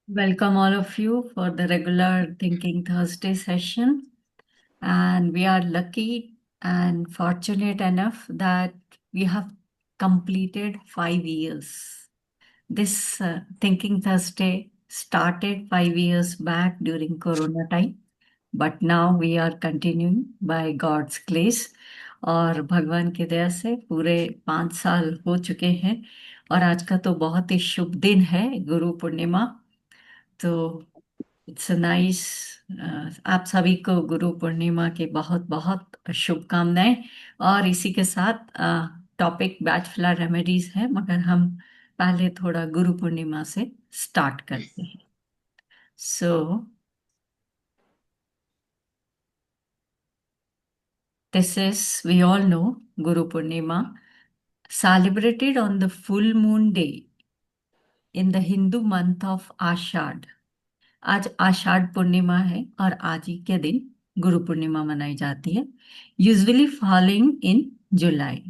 Welcome all of you for the regular Thinking Thursday session. And we are lucky and fortunate enough that we have completed 5 years. This Thinking Thursday started 5 years back during Corona time, but now we are continuing by God's grace. और भगवान की दया से पूरे 5 साल हो चुके हैं। और आज का तो बहुत ही शुभ दिन है, गुरु पूर्णिमा। तो इट्स नाइस। आप सभी को गुरु पूर्णिमा की बहुत बहुत शुभकामनाएं। और इसी के साथ टॉपिक बैचलर रेमेडीज है, मगर हम पहले थोड़ा गुरु पूर्णिमा से स्टार्ट करते हैं। So this is, we all know, Guru Purnima celebrated on the full moon day in the Hindu month of Ashad। आज आषाढ़ पूर्णिमा है और आज ही के दिन गुरु पूर्णिमा मनाई जाती है। Usually falling in July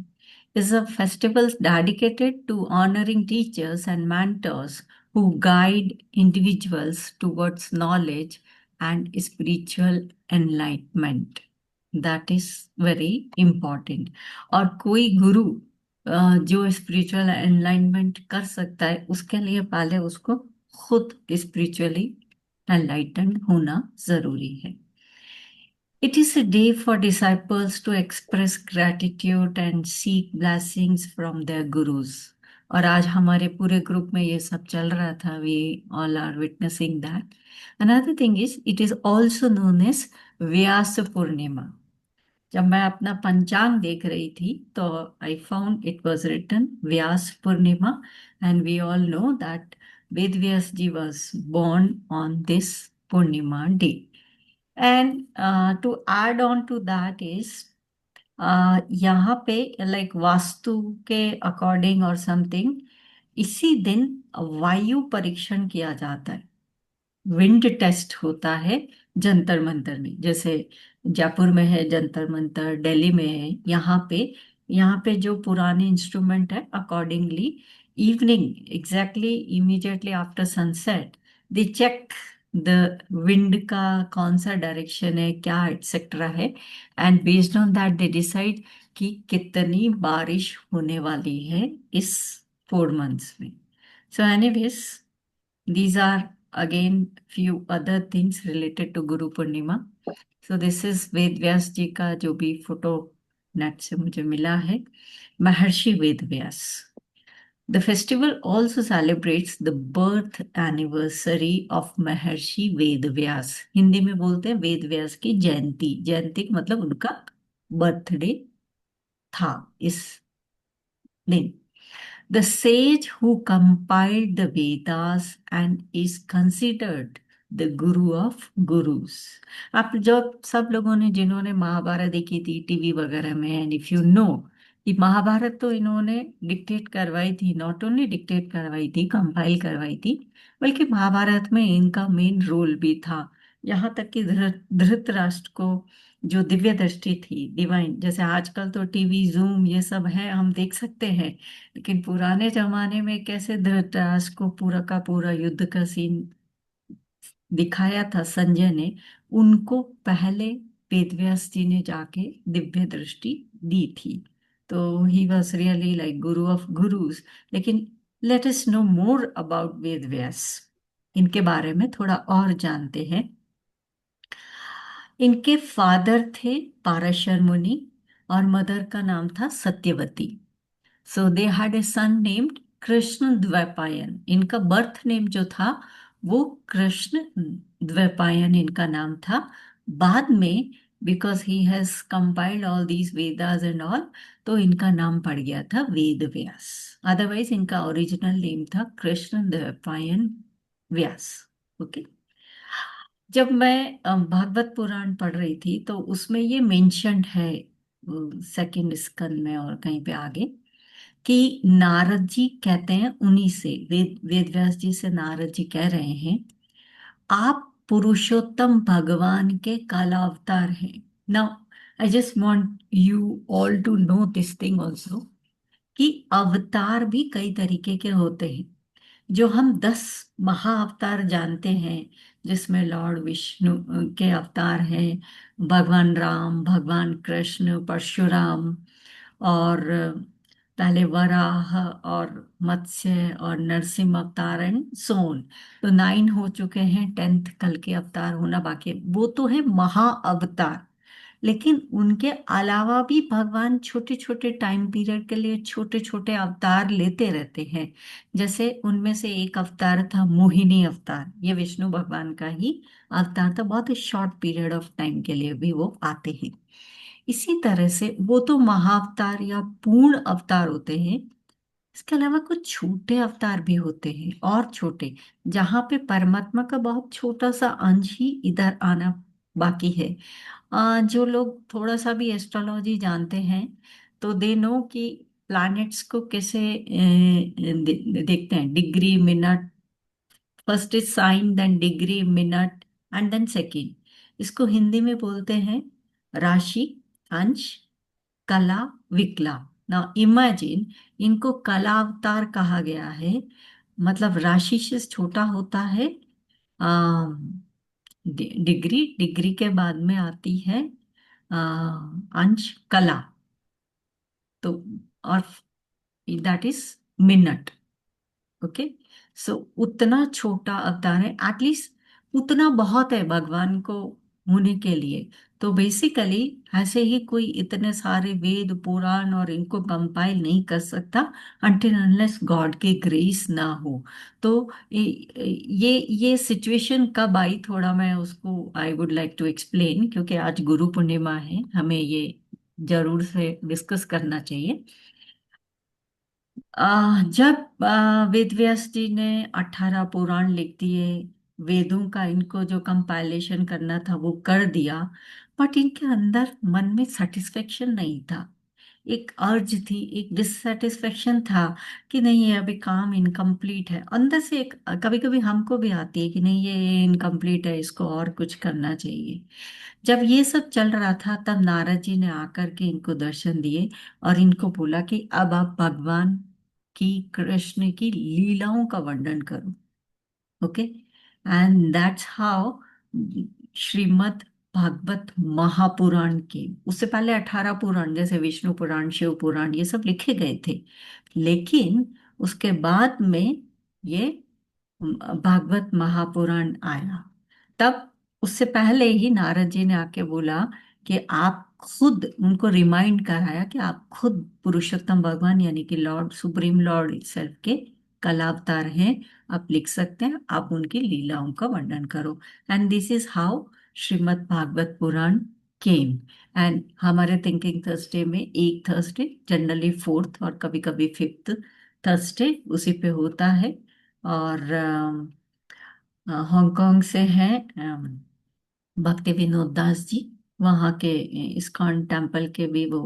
is a festival dedicated to honoring teachers and mentors who guide individuals towards knowledge and spiritual enlightenment. That is very important। और कोई गुरु जो स्पिरिचुअल एनलाइटमेंट कर सकता है, उसके लिए पहले उसको खुद स्पिरिचुअली एनलाइटन होना जरूरी है। It is a day for disciples to express gratitude and seek blessings from their gurus। और आज हमारे पूरे ग्रुप में ये सब चल रहा था। We all are witnessing that। Another thing is, it is also known as Vyas Purnima. जब मैं अपना पंचांग देख रही थी तो I found it was written Vyas Purnima. And we all know that Ved Vyas ji was born on this Purnima day. And to add on to that is, यहाँ पे लाइक वास्तु के अकॉर्डिंग और समथिंग, इसी दिन वायु परीक्षण किया जाता है। विंड टेस्ट होता है जंतर मंतर में। जैसे जयपुर में है जंतर मंतर, दिल्ली में है। यहाँ पे जो पुराने इंस्ट्रूमेंट है, accordingly evening exactly immediately after sunset they check the wind का कौन सा डायरेक्शन है, क्या एक्सेट्रा है। And based on that they decide कि कितनी बारिश होने वाली है इस 4 मंथ्स में। So anyways, these are again few other things related to Guru Purnima। So this is वेद व्यास जी का जो भी फोटो नेट से मुझे मिला है, महर्षि Ved Vyas. The festival also celebrates the birth anniversary of महर्षि वेद व्यास। हिंदी में बोलते हैं वेद व्यास की जयंती। जयंती का मतलब उनका बर्थडे था इस दिन। The sage who compiled the Vedas and is considered the Guru of Gurus। आप जो सब लोगों ने जिन्होंने महाभारत देखी थी टीवी वगैरह में, एंड इफ यू नो कि महाभारत तो इन्होंने डिक्टेट करवाई थी, नॉट ओनली डिक्टेट करवाई थी, कंपाइल करवाई थी, बल्कि महाभारत में इनका मेन रोल भी था। यहाँ तक कि धृतराष्ट्र को जो दिव्य दृष्टि थी, डिवाइन, जैसे आजकल तो टीवी जूम ये सब है, हम देख सकते हैं, लेकिन पुराने जमाने में कैसे धृतराष्ट्र को पूरा का पूरा युद्ध का सीन दिखाया था संजय ने, उनको पहले वेदव्यास जी ने जाके दिव्य दृष्टि दी थी। तो he was really like guru of gurus. लेकिन let us know more about Vedvyas. इनके बारे में थोड़ा और जानते हैं। इनके फादर थे पाराशर मुनि और मदर का नाम था Satyavati. So they had a son named Krishna Dvaipayana. इनका बर्थ नेम जो था वो कृष्ण द्वैपायन इनका नाम था। बाद में because he has compiled all these Vedas and all, तो इनका नाम पड़ गया था वेद व्यास। अदरवाइज इनका ओरिजिनल नेम था कृष्ण द्वैपायन व्यास। ओके। जब मैं भागवत पुराण पढ़ रही थी तो उसमें ये मेंशन्ड है, सेकंड स्कंद में और कहीं पे आगे, कि नारद जी कहते हैं उन्हीं से, वेद व्यास जी से नारद जी कह रहे हैं, आप पुरुषोत्तम भगवान के कालावतार हैं। Now I just want you all to know this thing also, कि अवतार भी कई तरीके के होते हैं। जो हम 10 महाअवतार जानते हैं, जिसमें लॉर्ड विष्णु के अवतार हैं, भगवान राम, भगवान कृष्ण, परशुराम, और पहले वराह और मत्स्य और नरसिंह अवतार एंड सोन। तो 9 हो चुके हैं, 10th कल के अवतार होना बाकी है। वो तो है महाअवतार। लेकिन उनके अलावा भी भगवान छोटे छोटे टाइम पीरियड के लिए छोटे छोटे अवतार लेते रहते हैं। जैसे उनमें से एक अवतार था मोहिनी अवतार, ये विष्णु भगवान का ही अवतार था, बहुत ही शॉर्ट पीरियड ऑफ टाइम के लिए भी वो आते हैं। इसी तरह से वो तो महाअवतार या पूर्ण अवतार होते हैं। इसके अलावा कुछ छोटे अवतार भी होते हैं, और छोटे, जहाँ पे परमात्मा का बहुत छोटा सा अंश ही इधर आना बाकी है। जो लोग थोड़ा सा भी एस्ट्रोलॉजी जानते हैं, तो दे नो कि प्लैनेट्स को कैसे देखते हैं, degree minute. First is sign, then degree minute, and then second. इसको हिंदी में बोलते हैं राशि, अंश, कला, विकला। ना इमेजिन, इनको कला अवतार कहा गया है। मतलब राशि से छोटा होता है डिग्री, डिग्री के बाद में आती है अंश, कला। तो और दैट इज मिनट। ओके। सो उतना छोटा अवतार है, एटलीस्ट उतना बहुत है भगवान को होने के लिए। तो बेसिकली ऐसे ही कोई इतने सारे वेद पुराण और इनको कंपाइल नहीं कर सकता अनटिल अनलेस गॉड की ग्रेस ना हो। तो ये सिचुएशन कब आई, थोड़ा मैं उसको I would like to explain, क्योंकि आज गुरु पूर्णिमा है, हमें ये जरूर से डिस्कस करना चाहिए। जब वेद व्यास जी ने 18 पुराण लिख दिए, वेदों का इनको जो कंपाइलेशन करना था वो कर दिया, बट इनके अंदर मन में सेटिस्फेक्शन नहीं था। एक अर्ज थी, एक डिससेटिस्फेक्शन था कि नहीं, ये अभी काम इनकम्प्लीट है। अंदर से एक, कभी कभी हमको भी आती है कि नहीं, ये इनकम्प्लीट है, इसको और कुछ करना चाहिए। जब ये सब चल रहा था, तब नारद जी ने आकर के इनको दर्शन दिए और इनको बोला कि अब आप भगवान की, कृष्ण की लीलाओं का वर्णन करो। Okay. And that's how Shrimad Bhagavat Mahapuran के, उससे पहले 18 पुराण जैसे विष्णु पुराण, शिव पुराण, ये सब लिखे गए थे। लेकिन उसके बाद में ये भागवत महापुराण आया। तब उससे पहले ही नारद जी ने आके बोला कि आप खुद, उनको रिमाइंड कराया कि आप खुद पुरुषोत्तम भगवान यानी कि लॉर्ड, सुप्रीम लॉर्ड itself के कलावतार हैं। आप लिख सकते हैं, आप उनकी लीलाओं का वर्णन करो। And this is how Shrimad Bhagavat Puran came. And हमारे थिंकिंग थर्सडे में, एक थर्सडे जनरली फोर्थ और कभी कभी फिफ्थ थर्सडे उसी पे होता है। और हांगकांग से हैं भक्ति विनोद दास जी, वहाँ के इस्कॉन टेम्पल के भी वो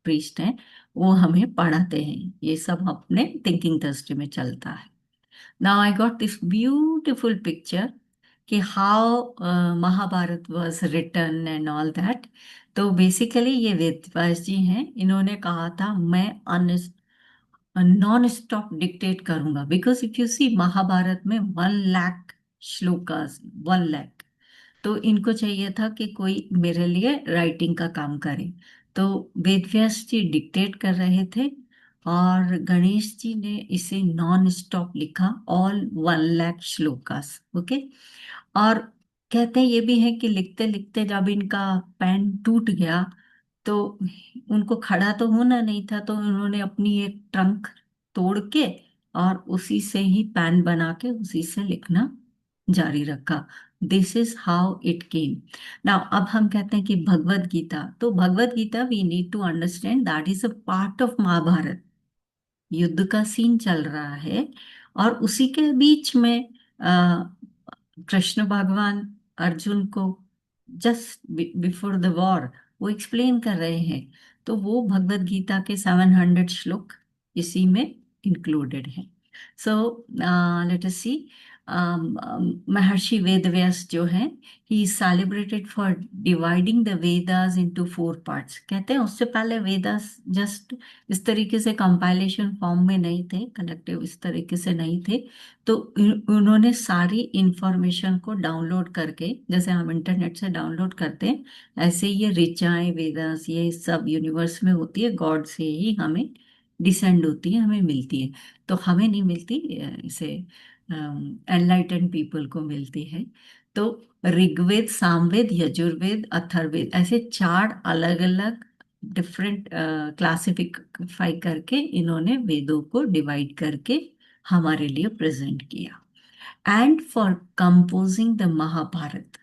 प्रीस्ट हैं। वो हमें पढ़ाते हैं, ये सब अपने थिंकिंग थर्सडे में चलता है। Now I got this beautiful picture कि how Mahabharata was written and all that. तो बेसिकली ये वेद व्यास जी हैं, इन्होंने कहा था मैं नॉन स्टॉप डिक्टेट करूंगा, because if you see Mahabharata में 1 लाख श्लोकास, 1 लाख। तो इनको चाहिए था कि कोई मेरे लिए राइटिंग का काम करे। तो वेद व्यास जी डिक्टेट कर रहे थे, और गणेश जी ने इसे नॉन स्टॉप लिखा, ऑल 1 लाख श्लोकास। ओके। और कहते हैं ये भी है कि लिखते लिखते जब इनका पेन टूट गया, तो उनको खड़ा तो होना नहीं था, तो उन्होंने अपनी एक ट्रंक तोड़ के और उसी से ही पेन बना के उसी से लिखना जारी रखा। This is how it came. Now अब हम कहते हैं कि भगवत गीता, तो Bhagavad Gita we need to understand that is a part of Mahabharata. युद्ध का सीन चल रहा है, और उसी के बीच में कृष्ण भगवान अर्जुन को जस्ट बिफोर द वॉर वो एक्सप्लेन कर रहे हैं। तो वो भगवत गीता के 700 श्लोक इसी में इंक्लूडेड है। सो लेट अस सी, महर्षि वेदव्यास जो है, he is celebrated for dividing the Vedas into four parts. कहते हैं उससे पहले वेदास जस्ट इस तरीके से कंपाइलेशन फॉर्म में नहीं थे, कलेक्टिव इस तरीके से नहीं थे। तो उन्होंने सारी इंफॉर्मेशन को डाउनलोड करके, जैसे हम इंटरनेट से डाउनलोड करते हैं, ऐसे ये ऋचाएं वेदास ये सब यूनिवर्स में होती है, गॉड से ही हमें डिसेंड होती है, हमें मिलती है। तो हमें नहीं मिलती, इसे एनलाइटेंड पीपल को मिलती है। तो ऋग्वेद, सामवेद, यजुर्वेद, अथर्ववेद, ऐसे चार अलग अलग डिफरेंट क्लासिफाई करके इन्होंने वेदों को डिवाइड करके हमारे लिए प्रेजेंट किया। And for composing the Mahabharat,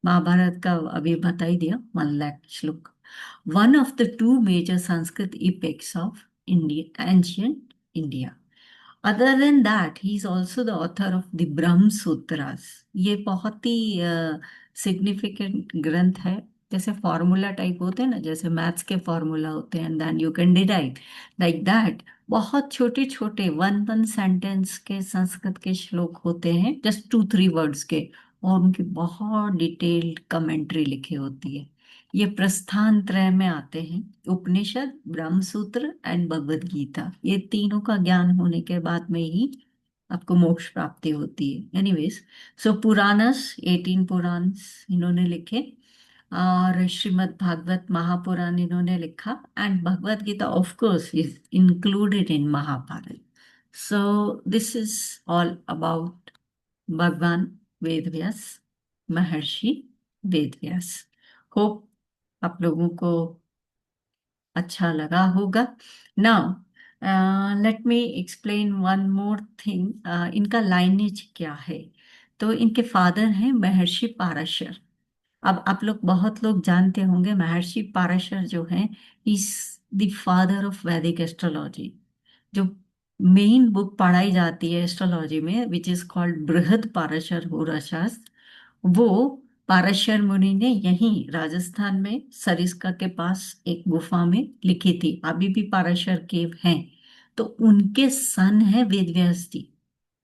Mahabharat का अभी बता ही दिया, 1 lakh shloka, one of the two major Sanskrit epics of India, ancient India. Other than that he is also the author of the Brahma Sutras. ये बहुत ही सिग्निफिकेंट ग्रंथ है। जैसे फॉर्मूला टाइप होते हैं ना, जैसे मैथ्स के फॉर्मूला होते हैं and then you can derive, like that बहुत छोटे छोटे वन वन सेंटेंस के संस्कृत के श्लोक होते हैं, जस्ट 2-3 वर्ड्स के, और उनकी बहुत डिटेल्ड कमेंट्री लिखी होती है। ये प्रस्थान त्रय में आते हैं, उपनिषद, ब्रह्म सूत्र एंड भगवद गीता। ये तीनों का ज्ञान होने के बाद में ही आपको मोक्ष प्राप्ति होती है। एनीवेज, सो पुराणस, 18 पुराण्स इन्होंने लिखे, और श्रीमद् भागवत महापुराण इन्होंने लिखा, and Bhagavad Gita of course is included in Mahabharat. So this is all about Bhagwan Vedvyas, Maharshi Vedvyas. Hope आप लोगों को अच्छा लगा होगा। Now let me explain one more thing, इनका लाइनेज क्या है। तो इनके फादर हैं महर्षि पाराशर। अब आप लोग, बहुत लोग जानते होंगे महर्षि पाराशर जो हैं, is the father of Vedic astrology. जो मेन बुक पढ़ाई जाती है एस्ट्रोलॉजी में, विच इज कॉल्ड बृहद पाराशर होरा शास्त्र, वो पाराशर मुनि ने यहीं राजस्थान में सरिस्का के पास एक गुफा में लिखी थी। अभी भी पाराशर केव हैं। तो उनके सन है वेदव्यास जी।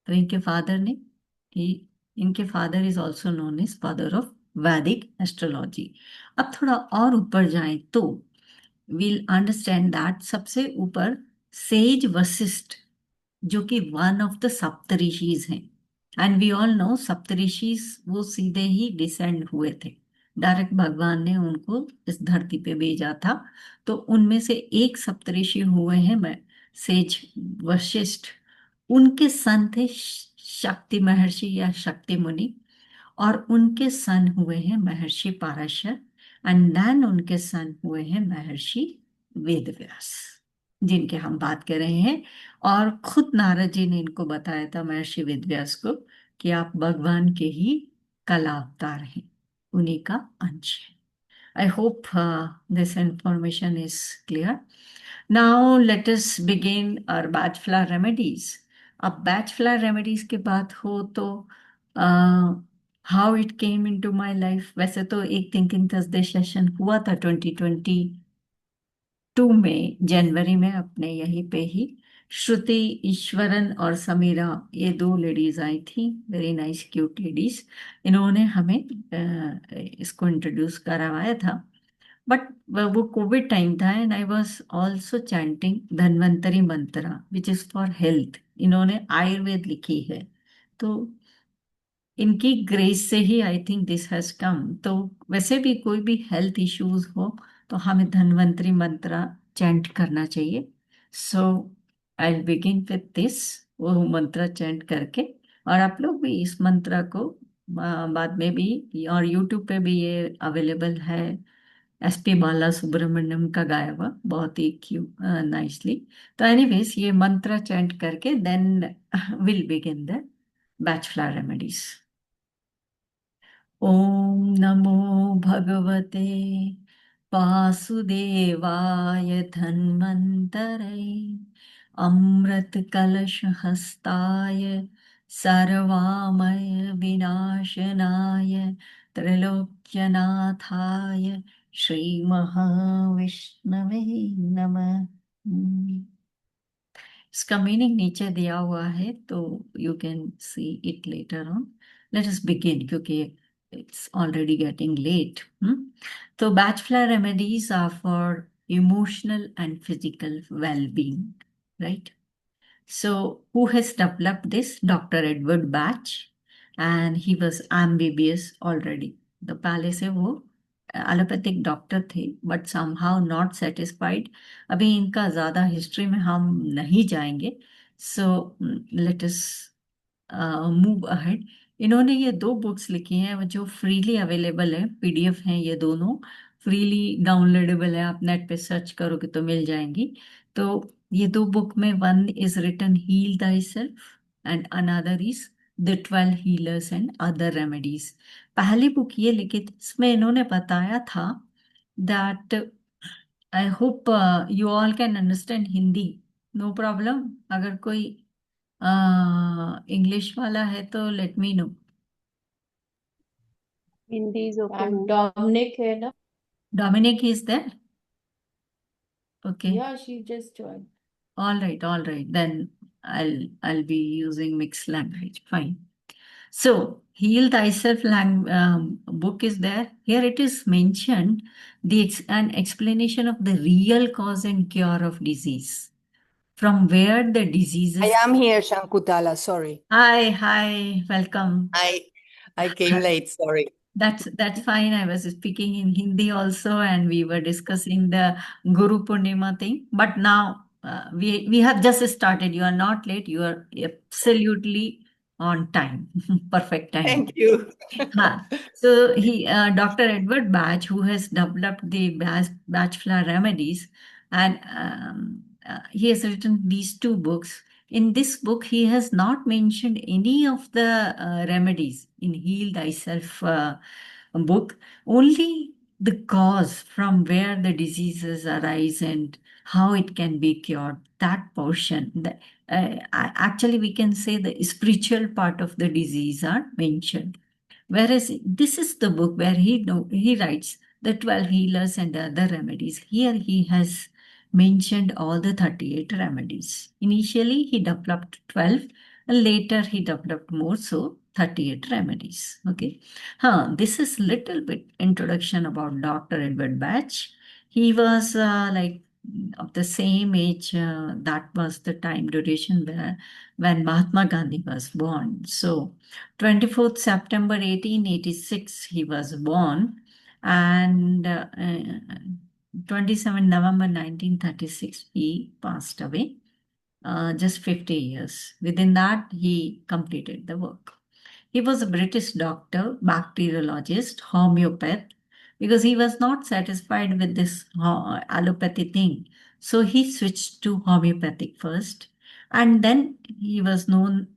तो इनके फादर ने, ही इनके father is also known as father of Vedic astrology. अब थोड़ा और ऊपर जाएं तो we'll अंडरस्टैंड दैट सबसे ऊपर सेज वशिष्ठ, जो कि वन ऑफ द सप्तऋषिज हैं। एंड वी ऑल नो सप्तऋषिज वो सीधे ही डिसेंड हुए थे, डायरेक्ट भगवान ने उनको इस धरती पे भेजा था। तो उनमें से एक सप्तऋषि हुए हैं मैं, सेज वशिष्ठ। उनके सन थे शक्ति महर्षि या शक्ति मुनि, और उनके सन हुए हैं महर्षि पाराशर, एंड देन उनके सन हुए हैं महर्षि वेदव्यास, जिनके हम बात कर रहे हैं। और खुद नारद जी ने इनको बताया था, महर्षि वेदव्यास को, कि आप भगवान के ही कला अवतार हैं, उन्हीं का अंश है। I hope this information is clear. Now let us begin our bachelor remedies. अब बैचलर रेमेडीज की बात हो तो how it came into my life, वैसे तो एक थिंकिंग थर्सडे सेशन हुआ था 2022 में, जनवरी में, अपने यहीं पे ही। श्रुति, ईश्वरन और समीरा, ये दो लेडीज आई थी, वेरी नाइस क्यूट लेडीज। इन्होंने हमें इसको इंट्रोड्यूस करवाया था। बट वो कोविड टाइम था, and I was also chanting Dhanvantari mantra which is for health. इन्होंने आयुर्वेद लिखी है, तो इनकी ग्रेस से ही I think this has come. तो वैसे भी कोई भी हेल्थ इश्यूज हो तो हमें धन्वंतरी मंत्रा चैंट करना चाहिए। सो आई बिगिन विथ दिस, वो मंत्र चैंट करके। और आप लोग भी इस मंत्र को बाद में भी, और यूट्यूब पे भी ये अवेलेबल है, SP बाला सुब्रमण्यम का गाया हुआ, बहुत ही क्यूट नाइसली। तो एनीवेज, ये मंत्र चैंट करके then will begin the bachelor remedies. ओम नमो भगवते वासुदेवाय धन्वन्तरे अमृत कलश हस्ताय सर्वामय विनाशनाय त्रैलोक्यनाथाय श्री महाविष्णवे नमः। इसका मीनिंग नीचे दिया हुआ है, तो you can see it later on. Let us begin, क्योंकि इट्स ऑलरेडी गेटिंग लेट। तो bachelor remedies are for emotional and physical well-being, right? So, who has developed this? Dr. Edward Bach, and he was ambitious already. The पहले से वो allopathic doctor थे, but somehow not satisfied. अभी इनका ज़्यादा history में हम नहीं जाएंगे, so let us move ahead. इन्होंने ये दो बुक्स लिखी हैं वो जो फ्रीली अवेलेबल है, पीडीएफ हैं ये दोनों, फ्रीली डाउनलोडेबल है, आप नेट पे सर्च करोगे तो मिल जाएंगी। तो ये दो बुक में, one is written heal thy self and another is the 12 healers and other remedies. पहली बुक ये लिखी थी, इसमें इन्होंने बताया था that, I hope you all can understand Hindi, no problem. अगर कोई इंग्लिश वाला है तो let me know. Hindi is okay. And Dominic है ना? Dominic is there? Okay. Yeah, she just joined. All right, all right. Then I'll be using mixed language. Fine. So, Heal Thyself book is there. Here it is mentioned an explanation of the real cause and cure of disease. From where the diseases. I am here, Shakuntala. Sorry. Hi, welcome. I came late. Sorry. That's fine. I was speaking in Hindi also, and we were discussing the Guru Purnima thing. But now we have just started. You are not late. You are absolutely on time. Perfect time. Thank you. So Dr. Edward Bach, who has developed the Bach flower remedies, and he has written these two books. In this book, he has not mentioned any of the remedies in Heal Thyself book, only the cause from where the diseases arise and how it can be cured. That portion, actually, we can say the spiritual part of the disease are mentioned. Whereas this is the book where he writes the 12 healers and the other remedies. Here he has mentioned all the 38 remedies. Initially he developed 12, and later he developed more, so 38 remedies. Okay. This is little bit introduction about Dr. Edward Bach. He was like of the same age, that was the time duration when Mahatma Gandhi was born. So 24th September 1886 he was born, and 27 November 1936 he passed away. Just 50 years. Within that, he completed the work. He was a British doctor, bacteriologist, homeopath, because he was not satisfied with this allopathy thing. So he switched to homeopathic first. And then he was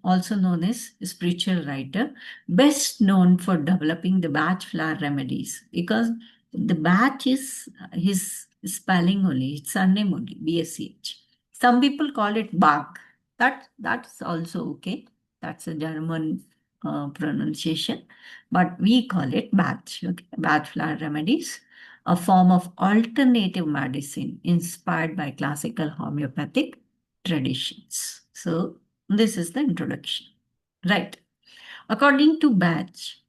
also known as a spiritual writer, best known for developing the Bach flower remedies, because the Bach is his spelling only, its surname only, BSCH. Some people call it Bach. That's also okay. That's a German pronunciation, but we call it Bach. Okay? Bach flower remedies, a form of alternative medicine inspired by classical homeopathic traditions. So this is the introduction, right? According to Bach,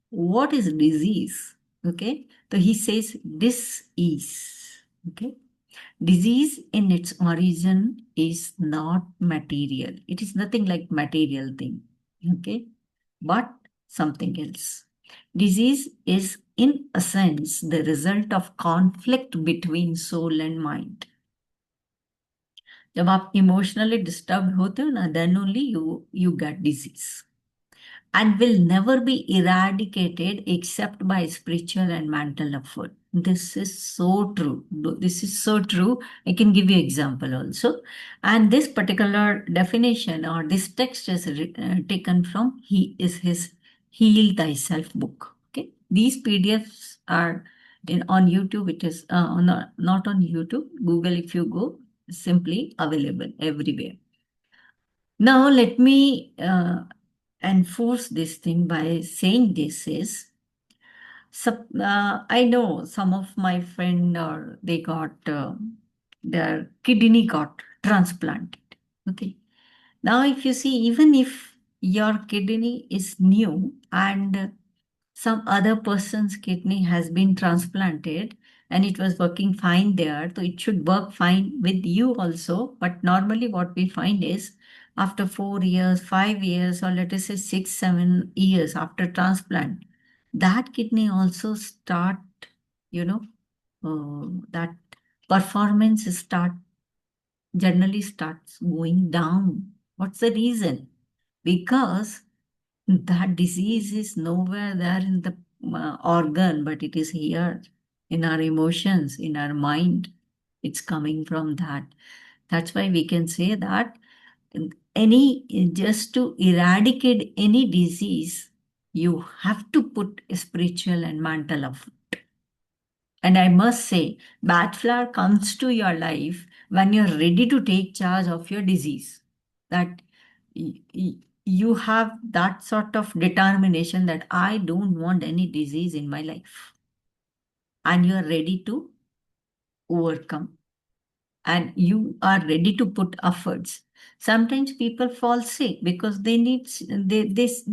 what is disease? Okay, so he says this is okay. Disease in its origin is not material. It is nothing like material thing, okay, but something else. Disease is in a sense the result of conflict between soul and mind. जब आप emotionally disturb होते हो ना, then only you get disease, and will never be eradicated except by spiritual and mental effort. This is so true. This is so true. I can give you example also. And this particular definition or this text is taken from his Heal Thyself book. Okay, these PDFs are on YouTube. It is not on YouTube. Google, if you go, simply available everywhere. Now let me enforce this thing by saying this is, I know some of my friend, or they got their kidney got transplanted. Okay, Now, if you see, even if your kidney is new and some other person's kidney has been transplanted and it was working fine there, so it should work fine with you also. But normally, what we find is after 4 years, 5 years, or let us say 6, 7 years after transplant, that kidney also start, you know, that performance start generally starts going down. What's the reason? Because that disease is nowhere there in the organ, but it is here in our emotions, in our mind. It's coming from that. That's why we can say that any just to eradicate any disease, you have to put a spiritual and mental effort. And I must say, bad flower comes to your life when you're ready to take charge of your disease. That you have that sort of determination that I don't want any disease in my life. And you're ready to overcome. And you are ready to put efforts. Sometimes people fall sick because they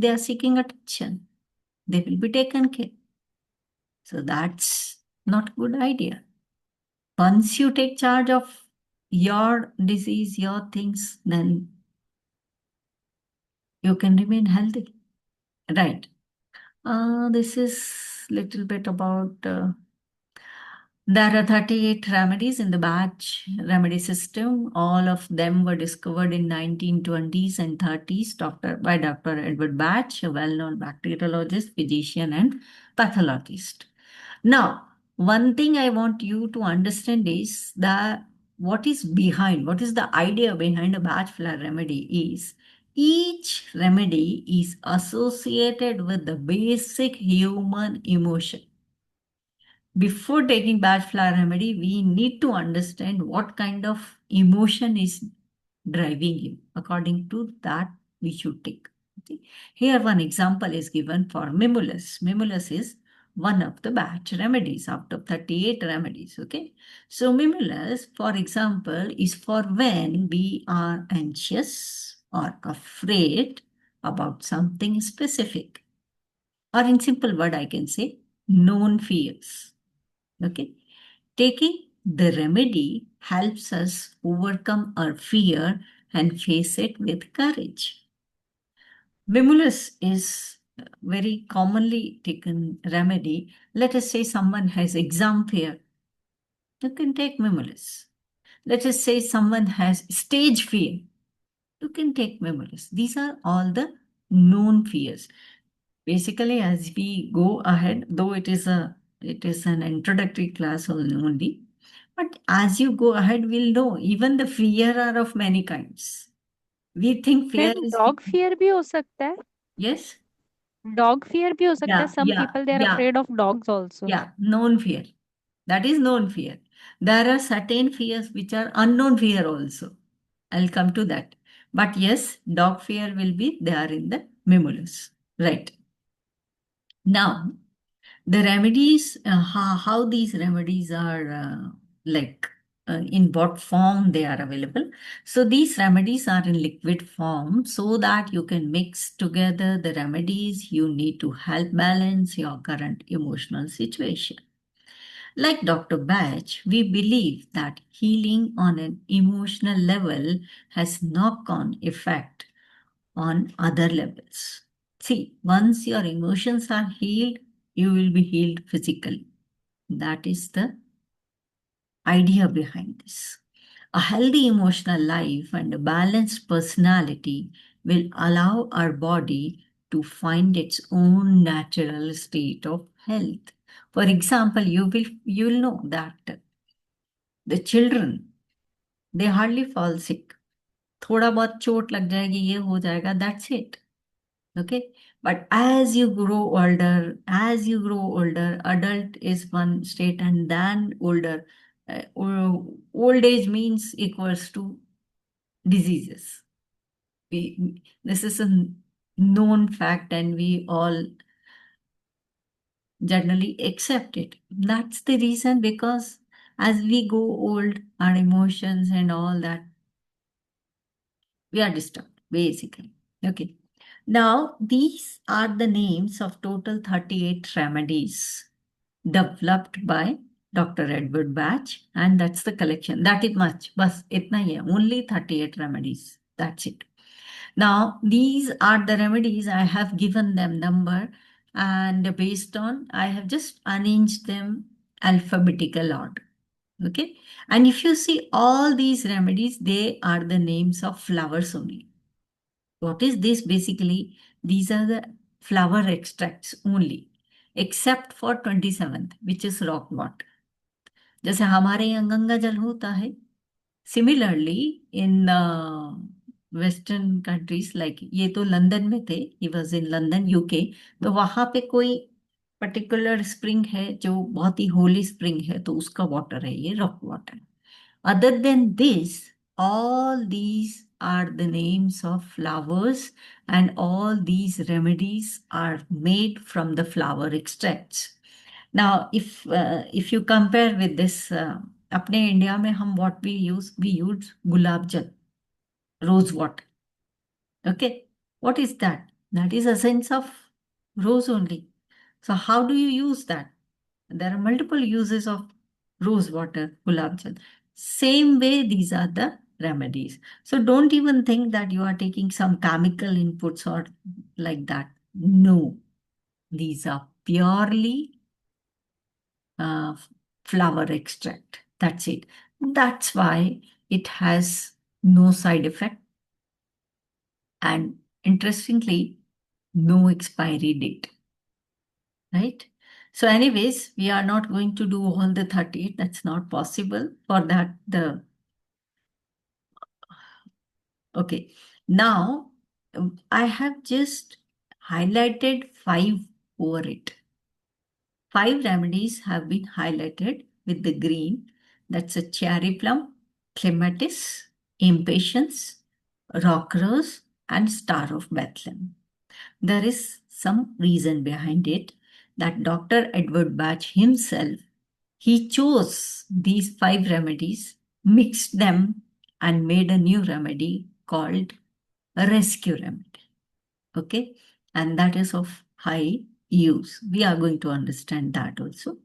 are seeking attention. They will be taken care. So that's not a good idea. Once you take charge of your disease, your things, then you can remain healthy. Right. This is little bit about there are 38 remedies in the batch remedy system. All of them were discovered in 1920s and 30s by Dr. Edward Bach, a well-known bacteriologist, physician, and pathologist. Now, one thing I want you to understand is that what is the idea behind a batch flower remedy is each remedy is associated with the basic human emotion. Before taking batch flower remedy, we need to understand what kind of emotion is driving you. According to that, we should take. Okay. Here, one example is given for mimulus. Mimulus is one of the batch remedies out of 38 remedies. Okay. So, mimulus, for example, is for when we are anxious or afraid about something specific. Or, in simple word, I can say known fears. Okay. Taking the remedy helps us overcome our fear and face it with courage. Mimulus is very commonly taken remedy. Let us say someone has exam fear. You can take Mimulus. Let us say someone has stage fear. You can take Mimulus. These are all the known fears. Basically, as we go ahead, though it is an introductory class only, but as you go ahead, we'll know even the fear are of many kinds. We think fear ma'am is dog fear भी हो सकता है yes, dog fear भी हो सकता है yeah, some yeah, people they are yeah, afraid of dogs also yeah, known fear. That is known fear. There are certain fears which are unknown fear also. I'll come to that. But yes, dog fear will be there in the Mimulus. Right. Now, the remedies, how these remedies are like in what form they are available. So these remedies are in liquid form so that you can mix together the remedies you need to help balance your current emotional situation. Like Dr. Batch, we believe that healing on an emotional level has knock-on effect on other levels. See, once your emotions are healed, you will be healed physically. That is the idea behind this. A healthy emotional life and a balanced personality will allow our body to find its own natural state of health. For example, you will know that the children they hardly fall sick. थोड़ा बहुत चोट लग जाएगी ये हो जाएगा that's it. Okay. But as you grow older, adult is one state and then older. Old age means equals to diseases. This is a known fact and we all generally accept it. That's the reason because as we go old, our emotions and all that, we are disturbed. basically. Okay. Now, these are the names of total 38 remedies developed by Dr. Edward Bach, and that's the collection. That is much. Bas, itna hi hai. Only 38 remedies. That's it. Now, these are the remedies. I have given them number, and based on, I have just arranged them alphabetical order. Okay. And if you see all these remedies, they are the names of flowers only. What is this basically? These are the flower extracts only, except for 27th, which is rock water. जैसे हमारे यहाँ गंगा जल होता है, similarly in western countries like ये तो London में थे, he was in London UK, तो वहां पे कोई पर्टिकुलर स्प्रिंग है जो बहुत ही होली स्प्रिंग है, तो उसका वाटर है ये rock water. Other than this, all these are the names of flowers, and all these remedies are made from the flower extracts. Now, if you compare with this, अपने India में हम what we use गुलाब जल, rose water. Okay, what is that? That is essence of rose only. So how do you use that? There are multiple uses of rose water, gulab jal. Same way, these are the remedies. So don't even think that you are taking some chemical inputs or like that. No, these are purely uh, flower extract. That's it. That's why it has no side effect. And interestingly, no expiry date. Right? So anyways, we are not going to do all the 38. That's not possible. For that, okay. Now, I have just highlighted 5 over it. 5 remedies have been highlighted with the green. That's a cherry plum, clematis, impatiens, rock rose, and star of Bethlehem. There is some reason behind it that Dr. Edward Bach himself, he chose these 5 remedies, mixed them, and made a new remedy called a rescue remedy. Okay, and that is of high use. We are going to understand that also.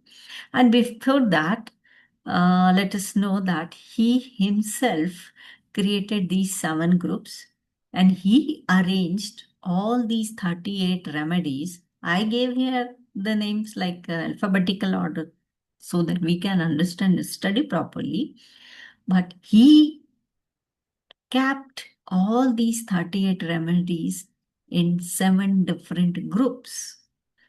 And before that, let us know that he himself created these 7 groups, and he arranged all these 38 remedies. I gave here the names like alphabetical order so that we can understand and study properly. But he kept all these 38 remedies in 7 different groups.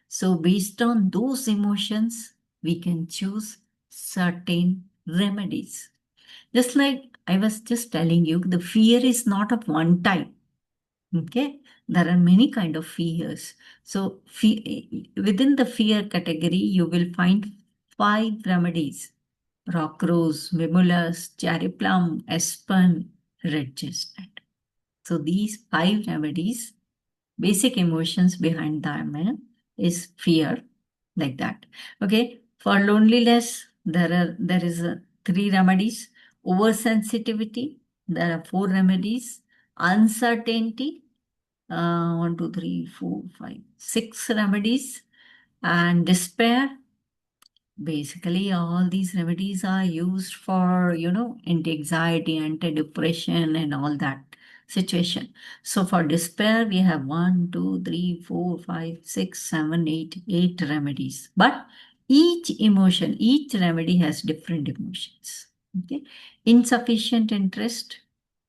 So, based on those emotions, we can choose certain remedies. Just like I was just telling you, the fear is not of one type. Okay, there are many kind of fears. So, within the fear category, you will find 5 remedies: rock rose, mimulus, cherry plum, aspen, red chestnut. So, these 5 remedies, basic emotions behind them is fear, like that. Okay, for loneliness, there is 3 remedies. Oversensitivity, there are 4 remedies. Uncertainty, 1, 2, 3, 4, 5, 6 remedies. And despair, basically all these remedies are used for, anti-anxiety, anti-depression, and all that situation. So for despair, we have 1, 2, 3, 4, 5, 6, 7, 8, 8 remedies. But each emotion, each remedy has different emotions. Okay. Insufficient interest,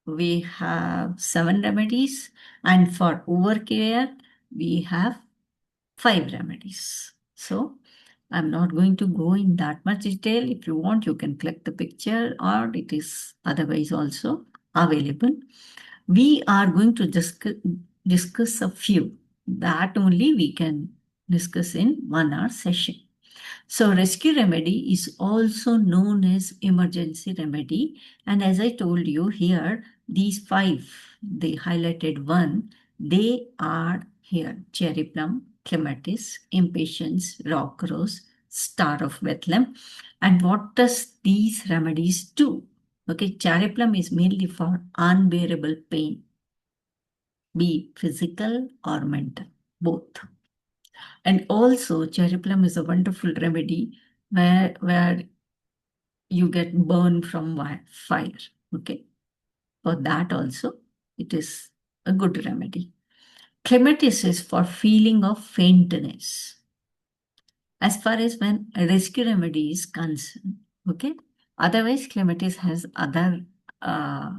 we have 7 remedies. And for overcare, we have 5 remedies. So I'm not going to go in that much detail. If you want, you can click the picture, or it is otherwise also available. We are going to discuss a few that only we can discuss in 1 hour session. So rescue remedy is also known as emergency remedy. And as I told you here, these 5, they highlighted 1, they are here: cherry plum, clematis, impatiens, rock rose, star of Bethlehem. And what does these remedies do? Okay, cherry plum is mainly for unbearable pain. be physical or mental, both. And also, cherry plum is a wonderful remedy where you get burned from fire. Okay, for that also, it is a good remedy. Clematis is for feeling of faintness. As far as when a rescue remedy is concerned, okay. Otherwise, clematis has other uh,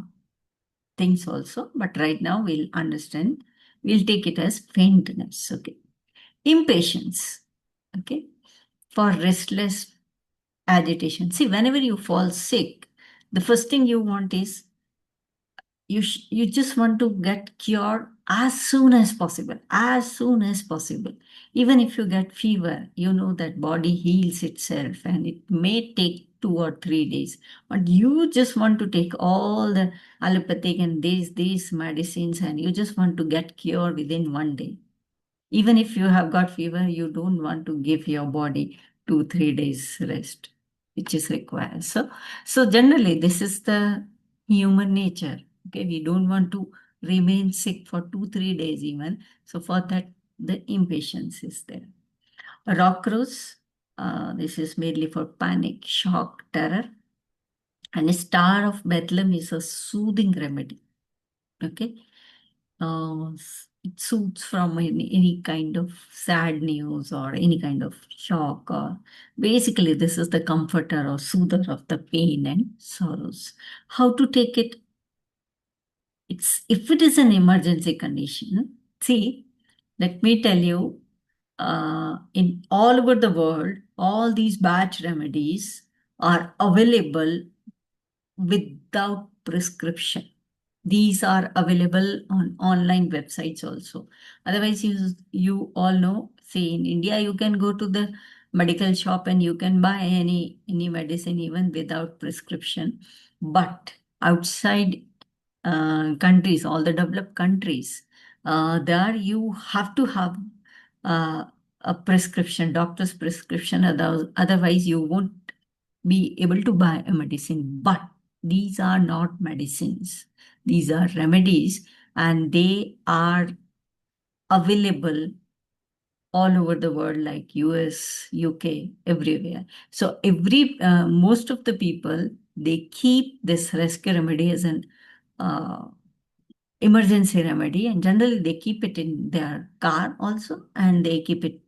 things also, but right now we'll understand. We'll take it as faintness. Okay, impatience. Okay, for restless agitation. See, whenever you fall sick, the first thing you want is you just want to get cured as soon as possible, as soon as possible. Even if you get fever, you know that body heals itself and it may take 2 or 3 days, but you just want to take all the allopathic and these medicines and you just want to get cured within one day. Even if you have got fever, you don't want to give your body 2 3 days rest, which is required. So generally, this is the human nature. Okay, we don't want to remain sick for 2 3 days even. So for that, the impatience is there. A rock rose. This is mainly for panic, shock, terror. And a star of Bethlehem is a soothing remedy. Okay, it suits from any kind of sad news or any kind of shock, or basically this is the comforter or soother of the pain and sorrows. How to take it? It's if it is an emergency condition. See, let me tell you, in all over the world, all these batch remedies are available without prescription. These are available on online websites also. Otherwise, you all know, say in India, you can go to the medical shop and you can buy any medicine even without prescription. But outside countries, all the developed countries, there you have to have uh, a prescription, doctor's prescription. Otherwise, you won't be able to buy a medicine. But these are not medicines, these are remedies, and they are available all over the world, like US, UK, everywhere. So most of the people, they keep this rescue remedy as an uh, emergency remedy, and generally they keep it in their car also, and they keep it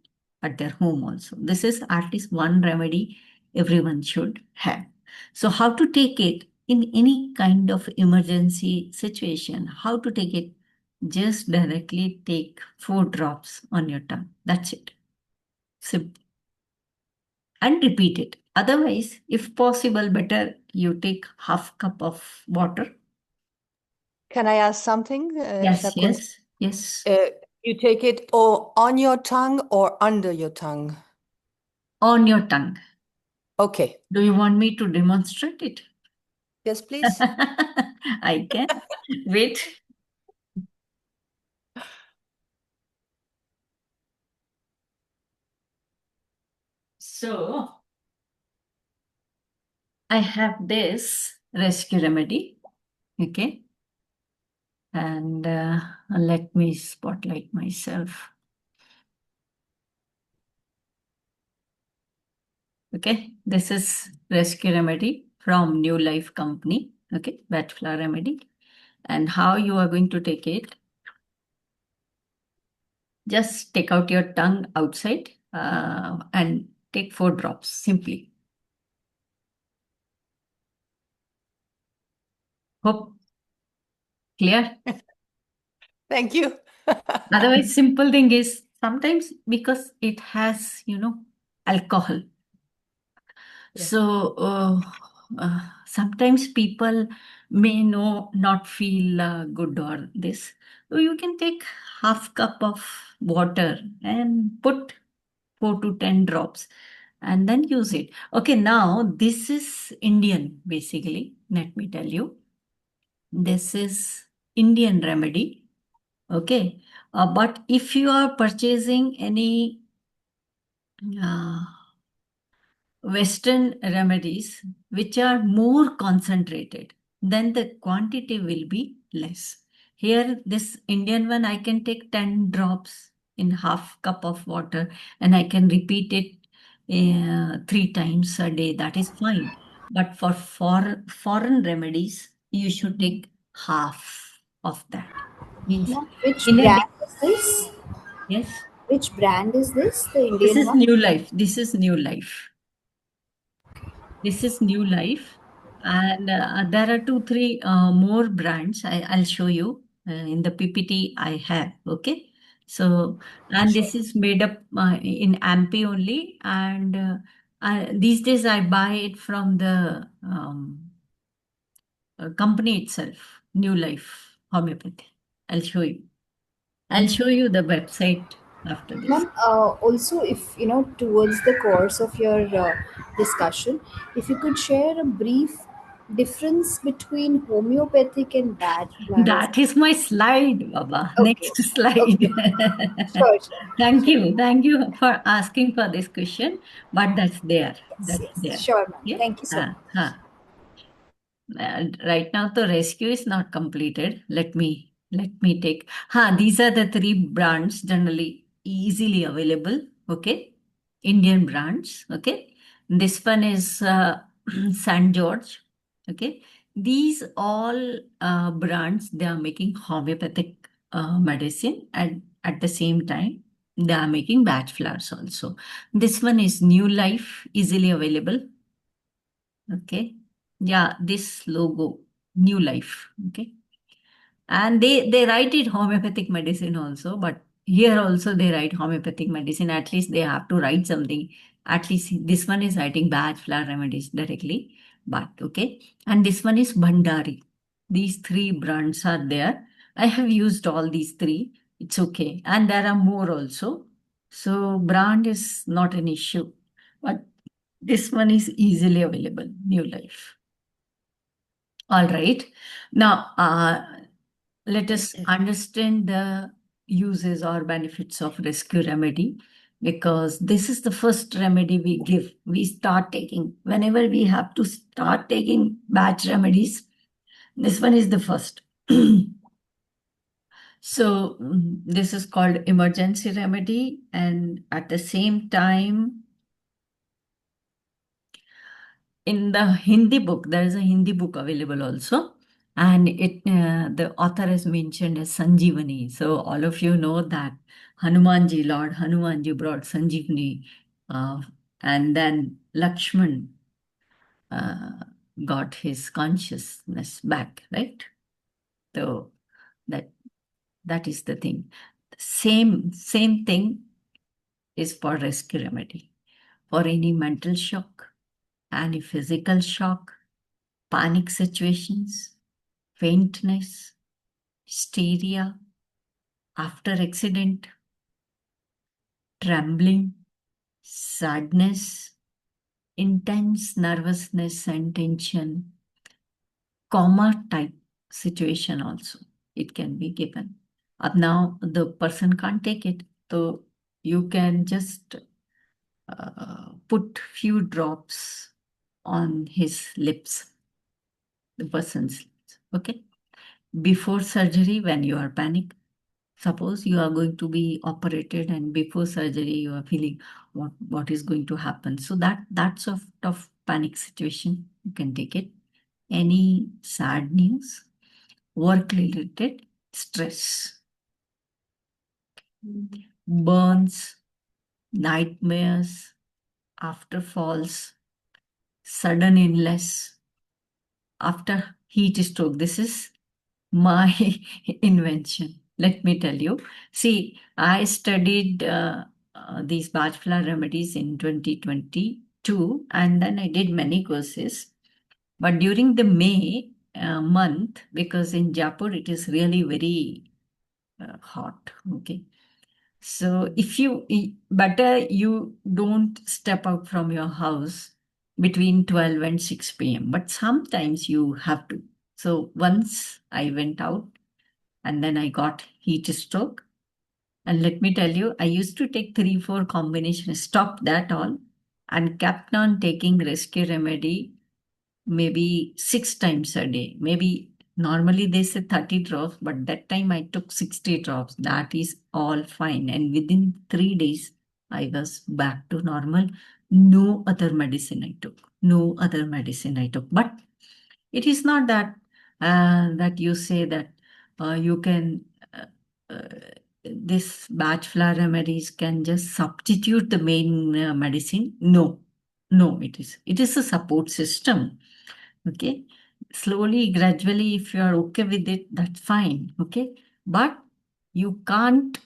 at their home also. This is at least one remedy everyone should have. So how to take it in any kind of emergency situation? How to take it? Just directly take 4 drops on your tongue. That's it. Simple. And repeat it. Otherwise, if possible, better you take half cup of water. Can I ask something, Yes, Shakuntala? yes, yes. You take it or on your tongue or under your tongue? On your tongue. Okay. Do you want me to demonstrate it? Yes, please. I can. Wait. So, I have this rescue remedy. Okay. And let me spotlight myself. Okay. This is rescue remedy from New Life Company. Okay. Wet flower remedy. And how you are going to take it? Just take out your tongue outside and take 4 drops simply. Hope clear? Thank you. Otherwise, simple thing is sometimes because it has, alcohol. Yeah. So sometimes people may not feel good or this. So you can take half cup of water and put 4 to 10 drops and then use it. Okay, now this is Indian basically. Let me tell you. This is Indian remedy. Okay. But if you are purchasing any uh, Western remedies which are more concentrated, then the quantity will be less. Here, this Indian one, I can take 10 drops in half cup of water and I can repeat it 3 times a day. That is fine. But for foreign remedies, you should take half of that. Means Ma'am, which in a brand day. is this? Yes, Which brand is this? The this Indian is one? New Life. This is New Life. This is New Life. And there are two, three more brands. I'll show you in the PPT I have. Okay. So, and Sure. this is made up in Ampi only. And these days I buy it from the company itself, New Life Homeopathy. I'll show you. I'll show you the website after this. Ma'am, also, if you know, towards the course of your discussion, if you could share a brief difference between homeopathic and Bach flowers. That is my slide, Baba. Okay, Next slide. okay, sure, sure, Thank sure. you. Thank you for asking for this question. But that's there. Yes, That's yes, there. sure, ma'am. Yeah. Thank you so much. And right now the rescue is not completed. Let me take. These are the three brands generally easily available. Okay. Indian brands. Okay. This one is St. George. Okay. These all brands, they are making homeopathic medicine, and at the same time they are making batch flowers also. This one is New Life, easily available. Okay. Yeah, this logo, New Life. Okay. And they write it homeopathic medicine also, but here also they write homeopathic medicine. At least they have to write something. At least this one is writing bad flower remedies directly. But okay. And this one is Bhandari. These three brands are there. I have used all these three. It's okay. And there are more also. So brand is not an issue. But this one is easily available, New Life. All right. Now, let us understand the uses or benefits of rescue remedy, because this is the first remedy we give. We start taking, whenever we have to start taking batch remedies, this one is the first. So, this is called emergency remedy, and at the same time, in the Hindi book, there is a Hindi book available also, and the author is mentioned as Sanjeevani. So all of you know that Hanumanji, Lord Hanumanji brought Sanjeevani, uh, and then Lakshman uh, got his consciousness back, right? So that that is the thing. Same thing is for rescue remedy. For any mental shock, any physical shock, panic situations, faintness, hysteria, after accident, trembling, sadness, intense nervousness and tension, coma type situation also. It can be given. Now the person can't take it, so you can just put few drops on his lips, the person's lips. Okay. Before surgery, when you are panic, suppose you are going to be operated, and before surgery you are feeling what is going to happen. So that sort of panic situation, you can take it. Any sad news, work related stress, burns, nightmares, after falls, sudden illness, after heat stroke. This is my invention. Let me tell you. See, I studied these Bajpala remedies in 2022, and then I did many courses. But during the May month, because in Jaipur it is really very hot, okay. So if better you don't step out from your house between 12 and 6 p.m. But sometimes you have to. So once I went out, and then I got heat stroke. And let me tell you, I used to take 3, 4 combinations, stopped that all, and kept on taking rescue remedy maybe 6 times a day, maybe Normally they say 30 drops, but that time I took 60 drops. That is all fine. And within 3 days, I was back to normal. No other medicine I took. No other medicine I took. But it is not that that you say that you can this batch flower remedies can just substitute the main medicine. No, no, it is a support system. Okay, slowly, gradually, if you are okay with it, that's fine. Okay, but you can't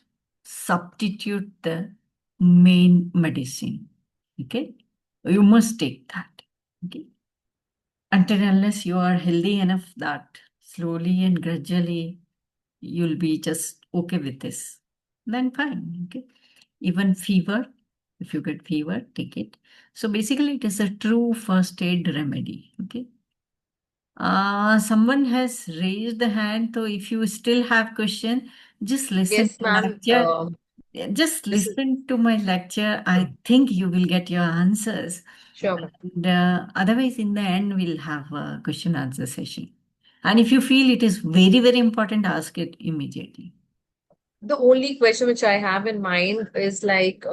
substitute the main medicine. Okay, you must take that. Okay, until unless you are healthy enough that slowly and gradually you'll be just okay with this, then fine. Okay, even fever, if you get fever, take it. So basically, it is a true first aid remedy. Okay. Someone has raised the hand, so if you still have question, just listen Yes, to ma'am. lecture. Just This is listen to my lecture. I think you will get your answers. sure, ma'am. And, otherwise, in the end, we'll have a question answer session. And if you feel it is very, very important, ask it immediately. The only question which I have in mind is like,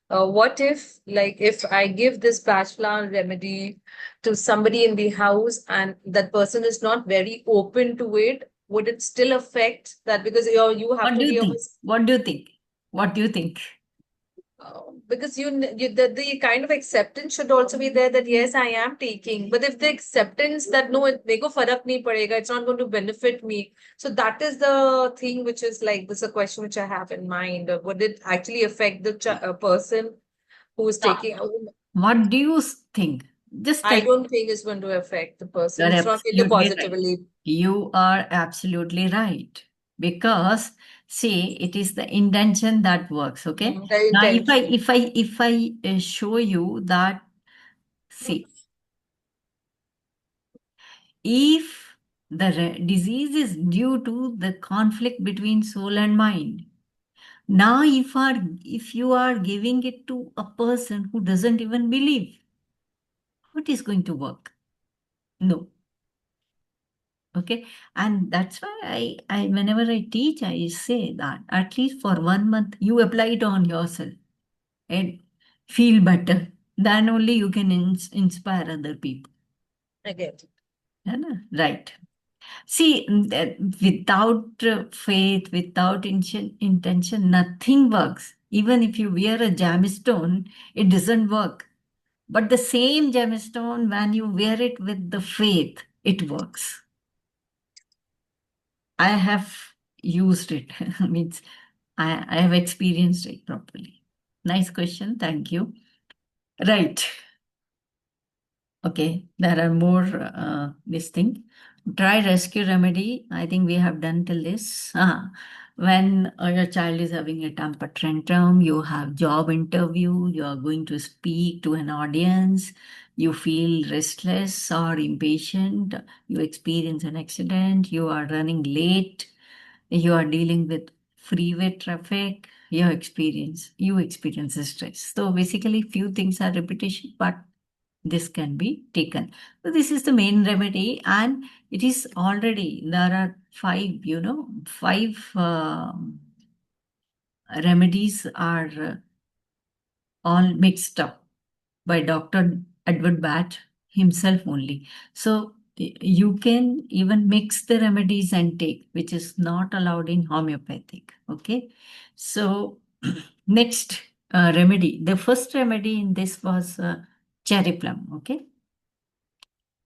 what if, like, if I give this patch flower remedy to somebody in the house and that person is not very open to it, would it still affect that? Because you have What to do be you of think? What do you think? What do you think? because the kind of acceptance should also be there that yes, I am taking. But if the acceptance that no, meko farak nahi padega, it's not going to benefit me. So that is the thing which is like this is a question which I have in mind. Would it actually affect the person who is Yeah. taking? What do you think? Just tell. I don't think it's going to affect the person. You're It's not going to absolutely right. positively. You are absolutely right. Because see, it is the intention that works. Okay. The Now, intention. if I show you that, see, if the disease is due to the conflict between soul and mind. Now, if you are giving it to a person who doesn't even believe, how it is going to work? No. Okay. And that's why I whenever I teach, I say that at least for 1 month, you apply it on yourself and feel better. Then only you can inspire other people. I get it. है ना? Right. See, without faith, without intention, nothing works. Even if you wear a gemstone, it doesn't work. But the same gemstone, when you wear it with the faith, it works. I have used it. Means I have experienced it properly. Nice question. Thank you. Right. Okay. There are more this thing. Try rescue remedy. I think we have done till this. When your child is having a temper tantrum, you have job interview, you are going to speak to an audience, you feel restless or impatient, you experience an accident, you are running late, you are dealing with freeway traffic, you experience stress. So basically few things are repetition, but this can be taken. So this is the main remedy, and it is already there are five remedies are all mixed up by Dr. Edward Bach himself only. So you can even mix the remedies and take, which is not allowed in homeopathic. Okay. So next remedy, the first remedy in this was cherry plum. Okay.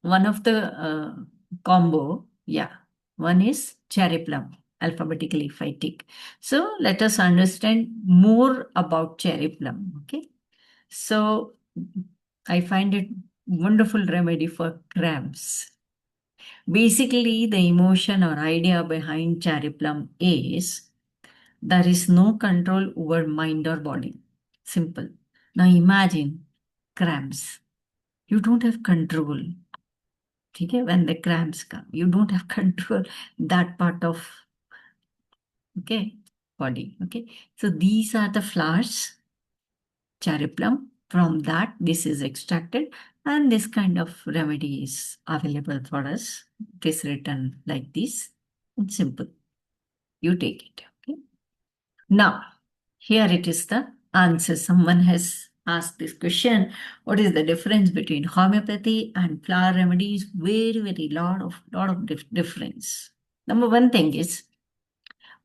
One of the combo, yeah, one is cherry plum, alphabetically if I take. So let us understand more about cherry plum. Okay. So I find it wonderful remedy for cramps. Basically, the emotion or idea behind cherry plum is there is no control over mind or body. Simple. Now imagine cramps. You don't have control. Okay, when the cramps come, you don't have control that part of okay body. Okay, so these are the flowers, cherry plum. From that, this is extracted, and this kind of remedy is available for us. It is written like this. It's simple. You take it. Okay. Now, here it is the answer. Someone has asked this question. What is the difference between homeopathy and flower remedies? Very, very lot of difference. Number one thing is,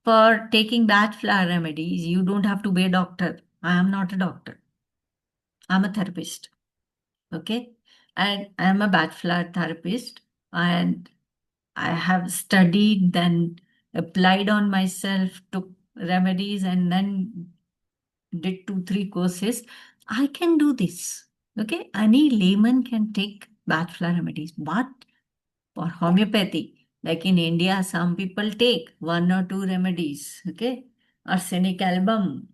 for taking bad flower remedies, you don't have to be a doctor. I am not a doctor. I'm a therapist. Okay. And I'm a bad flower therapist. And I have studied, then applied on myself, took remedies, and then did 2, 3 courses. I can do this. Okay. Any layman can take bad flower remedies. But for homeopathy, like in India, some people take 1 or 2 remedies. Okay. Arsenic album,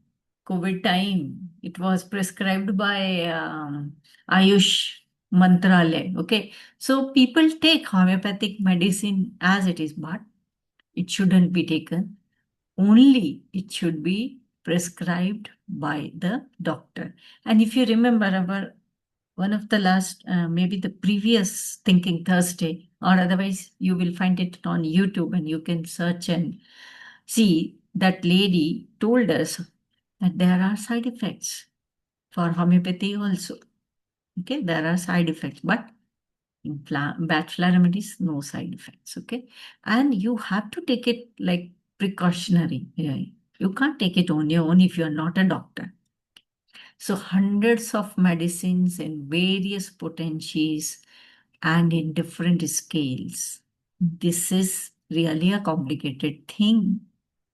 COVID time, it was prescribed by Ayush Mantralaya. Okay. So people take homeopathic medicine as it is, but it shouldn't be taken. Only it should be prescribed by the doctor. And if you remember our one of the last, maybe the previous Thinking Thursday, or otherwise you will find it on YouTube and you can search and see that lady told us that there are side effects for homeopathy also. Okay, there are side effects, but in bachelor remedies, no side effects. Okay, and you have to take it like precautionary. Yeah. You can't take it on your own if you're not a doctor. So hundreds of medicines in various potencies and in different scales. This is really a complicated thing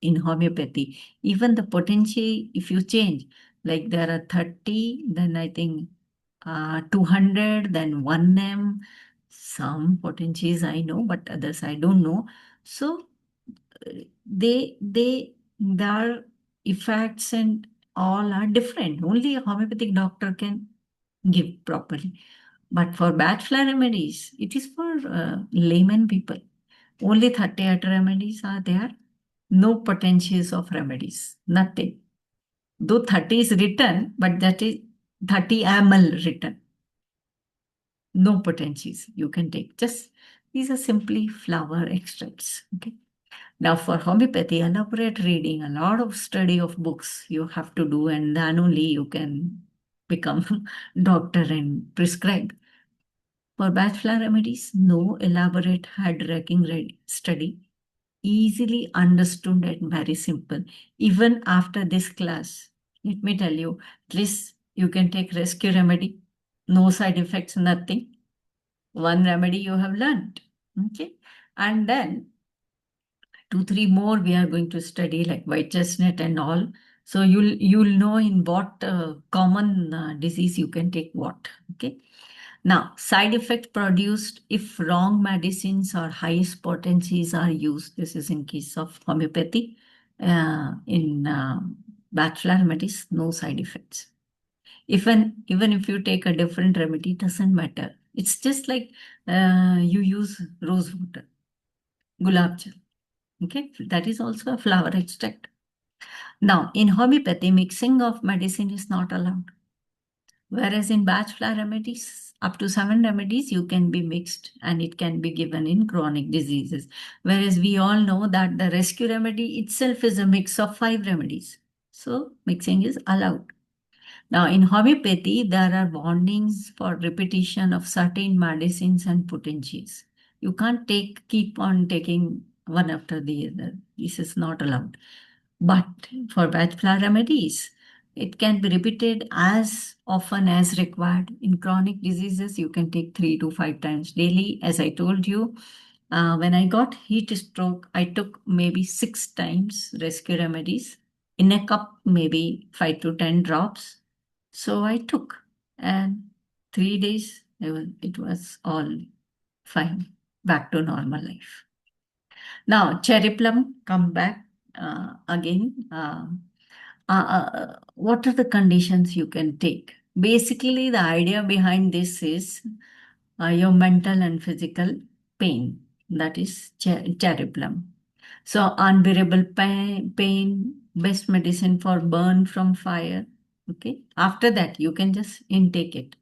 in homeopathy. Even the potency, if you change, like there are 30, then I think 200, then 1 m. Some potencies I know, but others I don't know. So they their effects and all are different. Only a homeopathic doctor can give properly. But for bachelor remedies, it is for layman people. Only 38 remedies are there. No potentials of remedies. Nothing. Though 30 is written, but that is 30 ml written. No potentials you can take. Just these are simply flower extracts. Okay. Now, for homeopathy, elaborate reading, a lot of study of books you have to do, and then only you can become doctor and prescribe. For bachelor remedies, no elaborate head-racking study, easily understood and very simple. Even after this class, let me tell you, at least you can take rescue remedy, no side effects, nothing. One remedy you have learned. Okay, and then 2, 3 more we are going to study like white chestnut and all. So you'll know in what common disease you can take what. Okay. Now, side effect produced if wrong medicines or highest potencies are used. This is in case of homeopathy. In bachelor remedies, no side effects. Even if you take a different remedy, doesn't matter. It's just like you use rose water, gulab jal. Okay, that is also a flower extract. Now, in homeopathy, mixing of medicine is not allowed. Whereas in batch flower remedies, up to 7 remedies you can be mixed and it can be given in chronic diseases. Whereas we all know that the rescue remedy itself is a mix of 5 remedies. So mixing is allowed. Now in homeopathy, there are warnings for repetition of certain medicines and potencies. You can't keep on taking one after the other. This is not allowed. But for batch flower remedies, it can be repeated as often as required. In chronic diseases, you can take 3 to 5 times daily. As I told you, when I got heat stroke, I took maybe 6 times rescue remedies. In a cup, maybe 5 to 10 drops. So I took, and 3 days, it was all fine, back to normal life. Now, cherry plum, come back again. What are the conditions you can take? Basically, the idea behind this is your mental and physical pain. That is cherry plum. So, unbearable pain, best medicine for burn from fire. Okay. After that, you can just intake it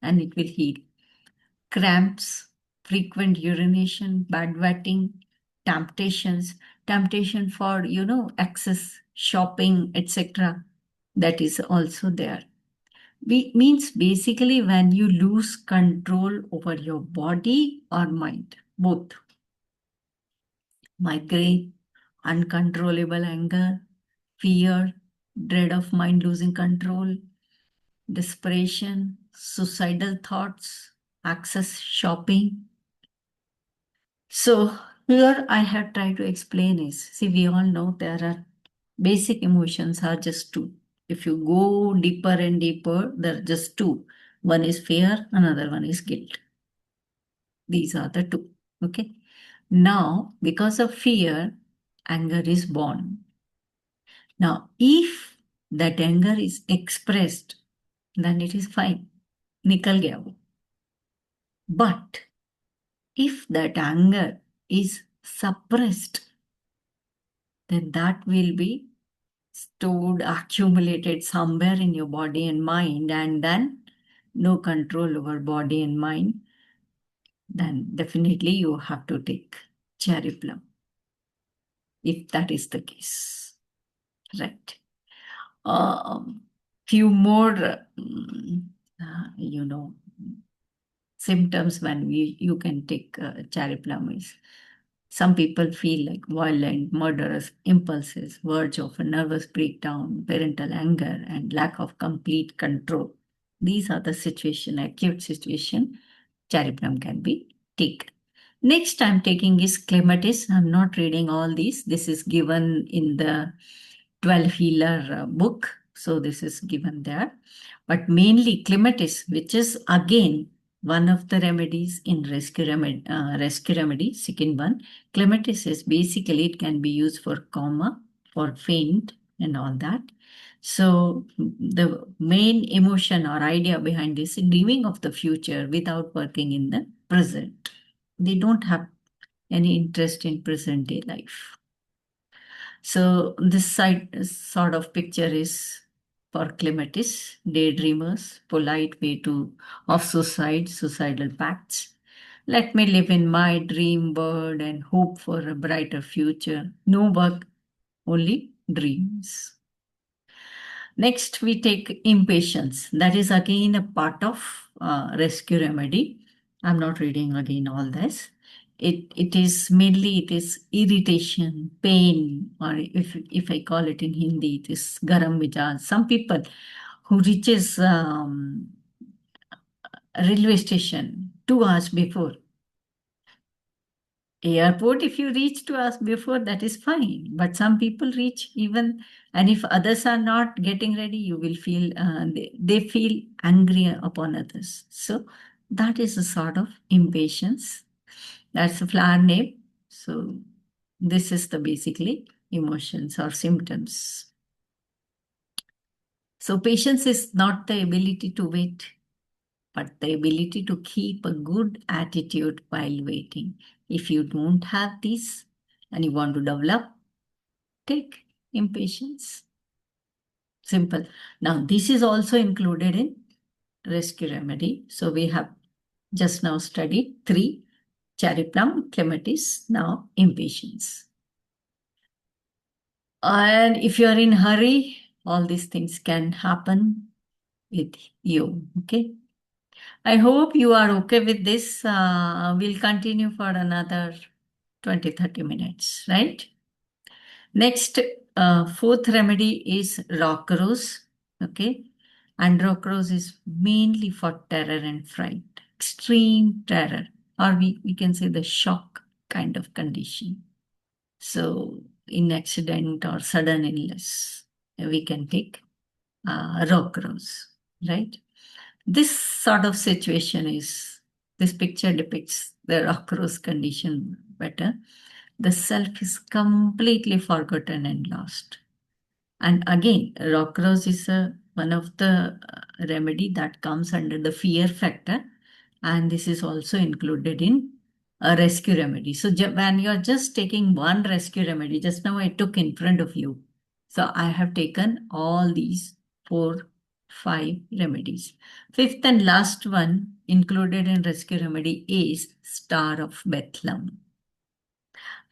and it will heal. Cramps, frequent urination, bedwetting, temptation for, excess shopping, etc. That is also there. Means basically when you lose control over your body or mind, both. Migraine, uncontrollable anger, fear, dread of mind losing control, desperation, suicidal thoughts, excess shopping. So here I have tried to explain is, see, we all know there are basic emotions are just two. If you go deeper and deeper, there are just two. One is fear, another one is guilt. These are the two. Okay. Now, because of fear, anger is born. Now, if that anger is expressed, then it is fine. Nikal gaya wo. But if that anger is suppressed, then that will be stored, accumulated somewhere in your body and mind, and then no control over body and mind, then definitely you have to take cherry plum, if that is the case. Right. Few more, you know, symptoms when you can take cherry plum is some people feel like violent, murderous impulses, verge of a nervous breakdown, parental anger, and lack of complete control. These are the acute situation, cherry plum can be taken. Next I'm taking is clematis. I'm not reading all these. This is given in the 12 healer book. So this is given there. But mainly clematis, which is again one of the remedies in rescue remedy, second one. Clematis is basically it can be used for coma, for faint and all that. So the main emotion or idea behind this is dreaming of the future without working in the present. They don't have any interest in present day life. So this sort of picture is for clematis, daydreamers, polite way to of suicidal pacts. Let me live in my dream world and hope for a brighter future. No work, only dreams. Next, we take impatience. That is again a part of rescue remedy. I'm not reading again all this. It is mainly it is irritation, pain, or if I call it in Hindi, it is garam mijaj. Some people who reaches railway station 2 hours before. Airport, if you reach 2 hours before, that is fine. But some people reach even, and if others are not getting ready, you will feel they feel angry upon others. So that is a sort of impatience. That's a flower name. So this is the basically emotions or symptoms. So patience is not the ability to wait, but the ability to keep a good attitude while waiting. If you don't have this and you want to develop, take impatience. Simple. Now, this is also included in rescue remedy. So we have just now studied 3: cherry plum, clematis, now impatience. And if you are in hurry, all these things can happen with you. Okay. I hope you are okay with this. We'll continue for another 20-30 minutes, right? Next, fourth remedy is rock rose. Okay. And rock rose is mainly for terror and fright, extreme terror, or we can say the shock kind of condition. So, in accident or sudden illness, we can take rock rose, right? This sort of situation is, this picture depicts the rock rose condition better. The self is completely forgotten and lost. And again, rock rose is one of the remedy that comes under the fear factor. And this is also included in a rescue remedy. So when you're just taking one rescue remedy, just now I took in front of you. So I have taken all these 4 5 remedies. Fifth and last one included in rescue remedy is Star of Bethlehem,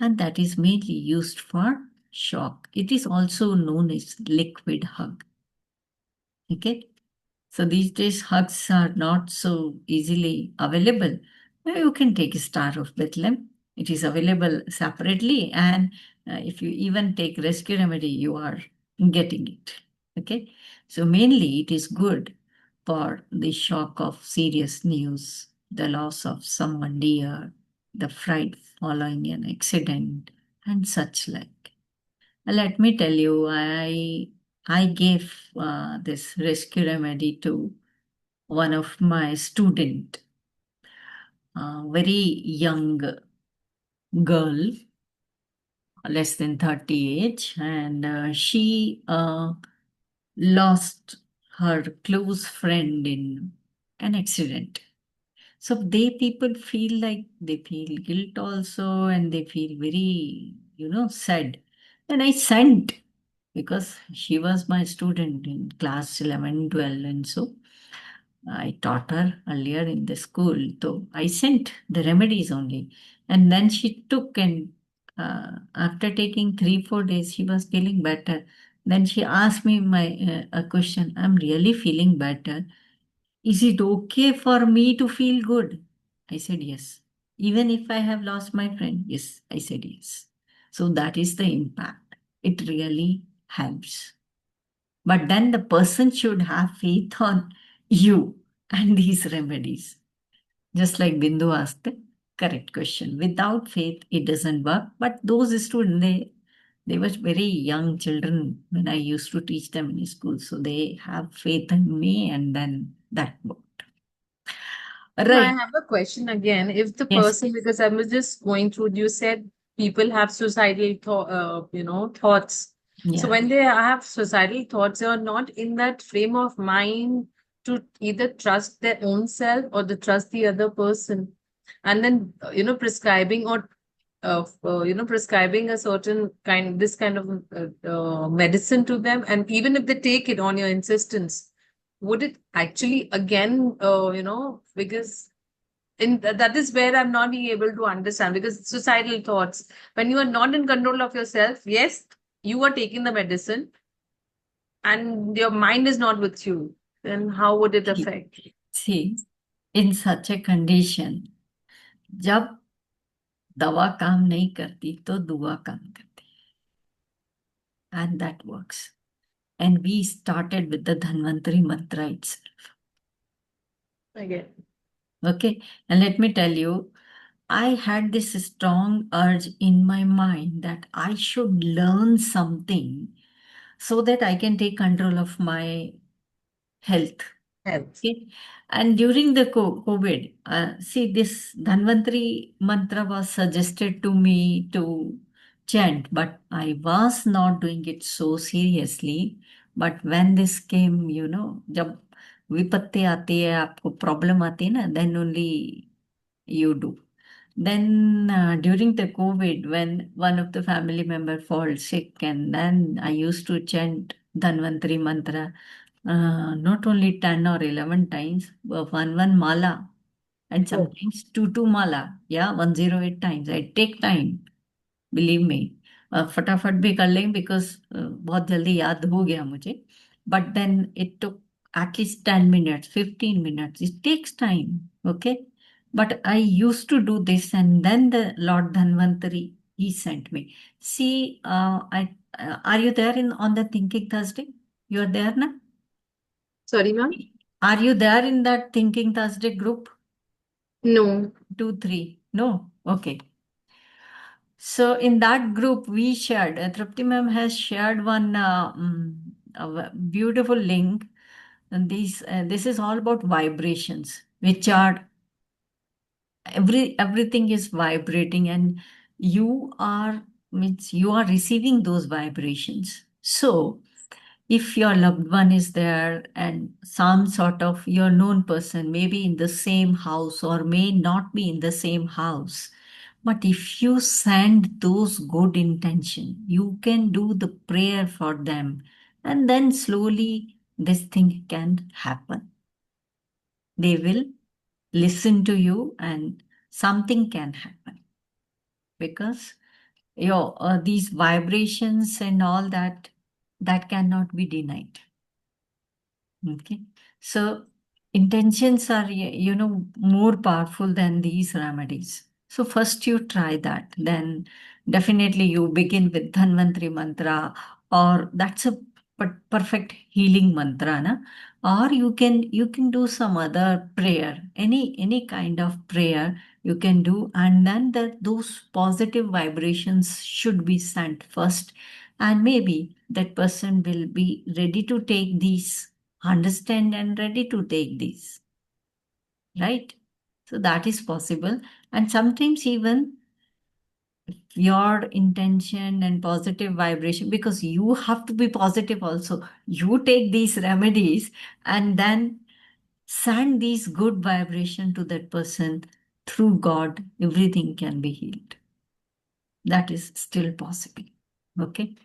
and that is mainly used for shock. It is also known as liquid hug. Okay. So these days, hugs are not so easily available. Now you can take a Star of Bethlehem. It is available separately, and if you even take Rescue Remedy, you are getting it. Okay, so mainly it is good for the shock of serious news, the loss of someone dear, the fright following an accident, and such like. Let me tell you, I gave this Rescue Remedy to one of my student, very young girl, less than 30 age, and she lost her close friend in an accident. So they people feel like they feel guilt also, and they feel very, sad. And I sent, because she was my student in class 11, 12, and so I taught her earlier in the school. So I sent the remedies only. And then she took, and after taking 3, 4 days, she was feeling better. Then she asked me a question. I'm really feeling better. Is it okay for me to feel good? I said yes. Even if I have lost my friend, yes, I said yes. So that is the impact. It really helps. But then the person should have faith on you and these remedies. Just like Bindu asked the correct question. Without faith, it doesn't work. But those students, they were very young children when I used to teach them in school. So they have faith in me, and then that worked. No, I Right. have a question again. If the Yes. person, because I was just going through, you said people have suicidal thoughts. So Yeah. when they have suicidal thoughts, they are not in that frame of mind to either trust their own self or to trust the other person. And then, prescribing or prescribing a certain this kind of medicine to them. And even if they take it on your insistence, would it actually again, because that is where I'm not being able to understand, because suicidal thoughts, when you are not in control of yourself, yes, you are taking the medicine and your mind is not with you, then how would it See, affect? see, in such a condition, जब दवा काम नहीं करती तो दुआ काम करती है, and that works. And we started with the Dhanvantari mantra itself. Again. Okay, and let me tell you, I had this strong urge in my mind that I should learn something so that I can take control of my health. Health. Okay. And during the COVID, see, this Dhanvantari mantra was suggested to me to chant, but I was not doing it so seriously. But when this came, जब विपत्ति आती है, आपको problem आती है ना, then only you do. Then during the COVID, when one of the family member falls sick, and then I used to chant Dhanvantari mantra, not only 10 or 11 times, but one mala, and Oh. sometimes two mala. Yeah, 108 times. I take time, believe me. फटाफट भी कर लेंगे because बहुत जल्दी याद हो गया मुझे. But then it took at least 10 minutes, 15 minutes. It takes time, okay? But I used to do this, and then the Lord Dhanvantari, he sent me. See, are you there on the Thinking Thursday? You are there now? Sorry, ma'am? Are you there in that Thinking Thursday group? No. 2, 3. No? Okay. So in that group, we shared, Trupti ma'am has shared one a beautiful link. And this is all about vibrations, which are everything is vibrating, and you are means you are receiving those vibrations. So if your loved one is there and some sort of your known person may be in the same house or may not be in the same house, but if you send those good intention, you can do the prayer for them, and then slowly this thing can happen. They will listen to you and something can happen because these vibrations and all that, that cannot be denied. Okay. So intentions are, more powerful than these remedies. So first you try that. Then definitely you begin with Dhanvantri mantra, or that's a perfect healing mantra, na? Or you can do some other prayer, any kind of prayer you can do, and then those positive vibrations should be sent first, and maybe that person will be ready to take these, understand and ready to take these, right? So that is possible. And sometimes even your intention and positive vibration, because you have to be positive also, you take these remedies and then send these good vibration to that person. Through God everything can be healed. That is still possible. Okay.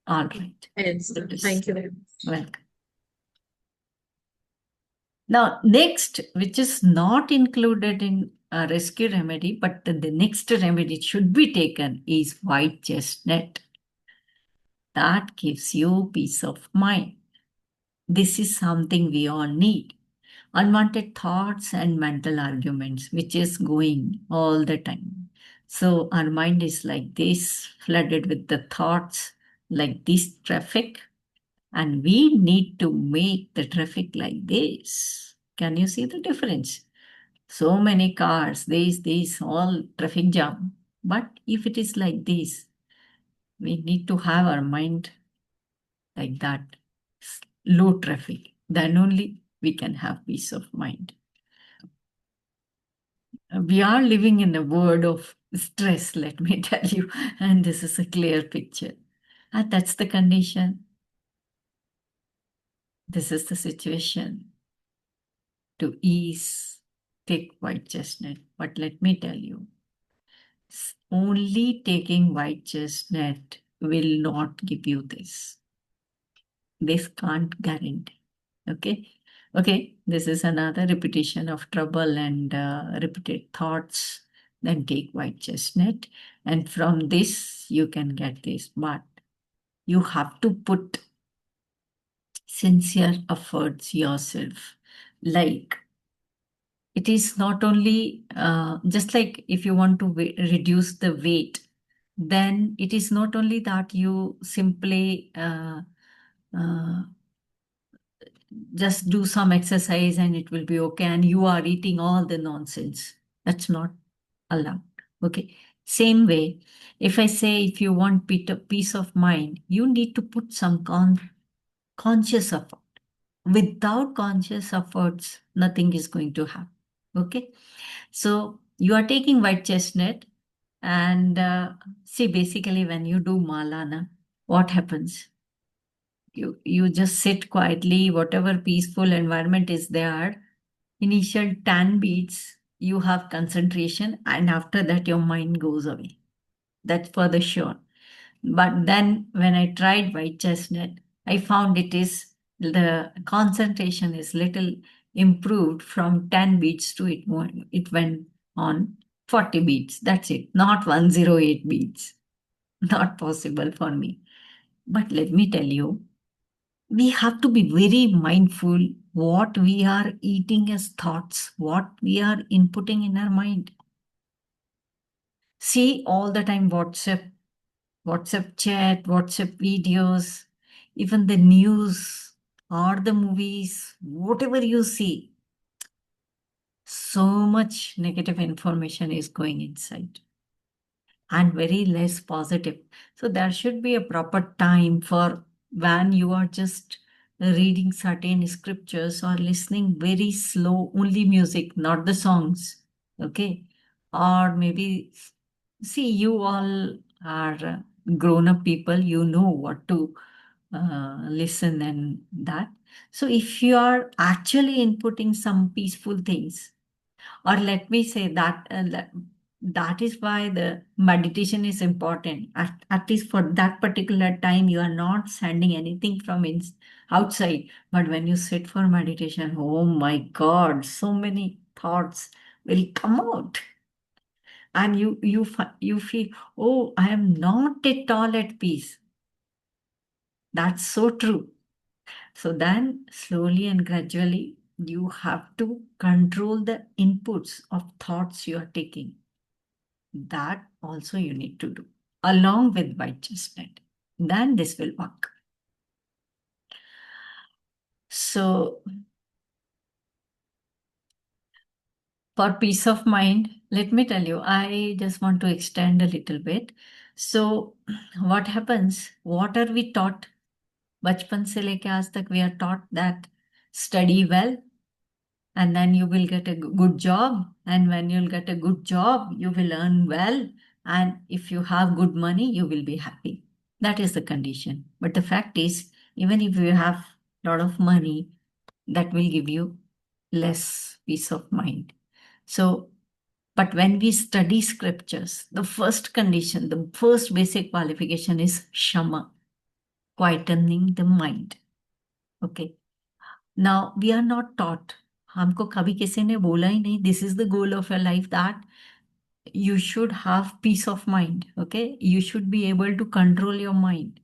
All right. Yes. That is Thank you very much. welcome. Now, next, which is not included in a rescue remedy, but the next remedy should be taken is white chestnut. That gives you peace of mind. This is something we all need. Unwanted thoughts and mental arguments, which is going all the time. So our mind is like this, flooded with the thoughts, like this traffic, and we need to make the traffic like this. Can you see the difference? So many cars, these all traffic jam. But if it is like this, we need to have our mind like that, low traffic. Then only we can have peace of mind. We are living in a world of stress, let me tell you, and this is a clear picture. And that's the condition. This is the situation. To ease, take white chestnut. But let me tell you, only taking white chestnut will not give you this. This can't guarantee. Okay. Okay. This is another repetition of trouble and repeated thoughts. Then take white chestnut. And from this, you can get this. But you have to put sincere efforts yourself. Like, it is not only just like if you want to reduce the weight, then it is not only that you simply uh, just do some exercise and it will be okay and you are eating all the nonsense. That's not allowed. Okay. Same way, if I say if you want peace of mind, you need to put some conscious effort. Without conscious efforts, nothing is going to happen. Okay. So you are taking white chestnut and see, basically when you do malana, what happens? You just sit quietly, whatever peaceful environment is there. Initial 10 beats, you have concentration, and after that, your mind goes away. That's for the sure. But then when I tried white chestnut, I found the concentration is little improved from 10 beats to it went on 40 beats. That's it. Not 108 beats. Not possible for me. But let me tell you, we have to be very mindful what we are eating as thoughts, what we are inputting in our mind. See all the time WhatsApp chat, WhatsApp videos, even the news or the movies, whatever you see, so much negative information is going inside and very less positive. So there should be a proper time for when you are just reading certain scriptures or listening very slow, only music, not the songs. Okay. Or maybe, see, you all are grown up people, you know what to listen and that. So if you are actually inputting some peaceful things, or let me say that that is why the meditation is important. At least for that particular time, you are not sending anything from outside. But when you sit for meditation, oh my God, so many thoughts will come out. And you feel, oh, I am not at all at peace. That's so true. So then slowly and gradually, you have to control the inputs of thoughts you are taking. That also you need to do along with white chestnut. Then this will work. So for peace of mind, let me tell you, I just want to extend a little bit. So what happens? What are we taught? बचपन से लेके आज तक we are taught that study well, and then you will get a good job, and when you'll get a good job you will earn well, and if you have good money you will be happy. That is the condition. But the fact is, even if you have a lot of money, that will give you less peace of mind. So but when we study scriptures, the first condition, the first basic qualification is shama, quietening the mind. Okay. Now we are not taught. हमको कभी किसी ने बोला ही नहीं, this is the goal of your life, that you should have peace of mind. Okay, you should be able to control your mind.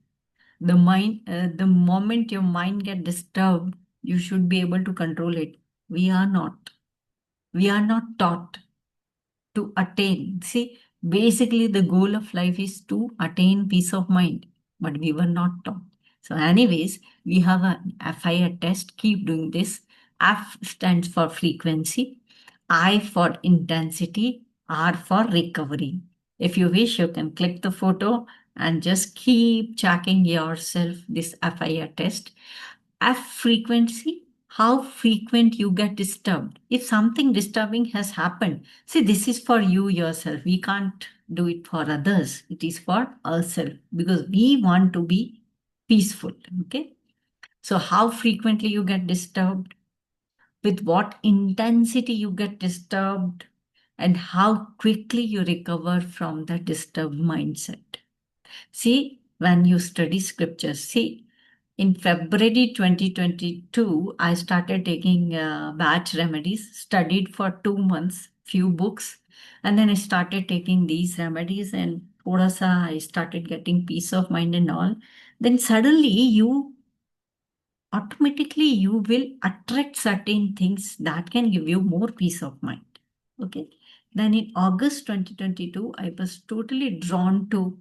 The moment your mind get disturbed, you should be able to control it. We are not. We are not taught to attain. See, basically the goal of life is to attain peace of mind, but we were not taught. So, anyways, we have an FIR test. Keep doing this. F stands for frequency, I for intensity, R for recovery. If you wish, you can click the photo and just keep checking yourself this FIR test. F frequency, how frequent you get disturbed. If something disturbing has happened, see, this is for you yourself. We can't do it for others. It is for ourselves because we want to be peaceful. Okay. So, how frequently you get disturbed, with what intensity you get disturbed, and how quickly you recover from that disturbed mindset. See, when you study scriptures, see, in February 2022, I started taking batch remedies, studied for 2 months, few books, and then I started taking these remedies, and thoda sa I started getting peace of mind and all. Then suddenly you automatically you will attract certain things that can give you more peace of mind. Okay. Then in August 2022, I was totally drawn to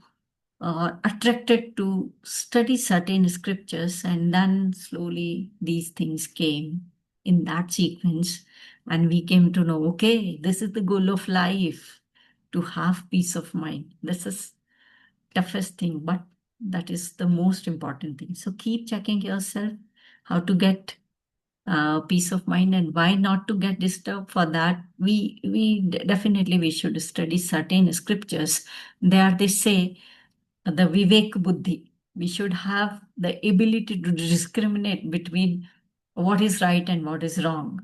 attracted to study certain scriptures, and then slowly these things came in that sequence, and we came to know, okay, this is the goal of life, to have peace of mind. This is toughest thing, but that is the most important thing. So keep checking yourself how to get peace of mind, and why not to get disturbed. For that definitely we should study certain scriptures. There they say the Vivek Buddhi. We should have the ability to discriminate between what is right and what is wrong.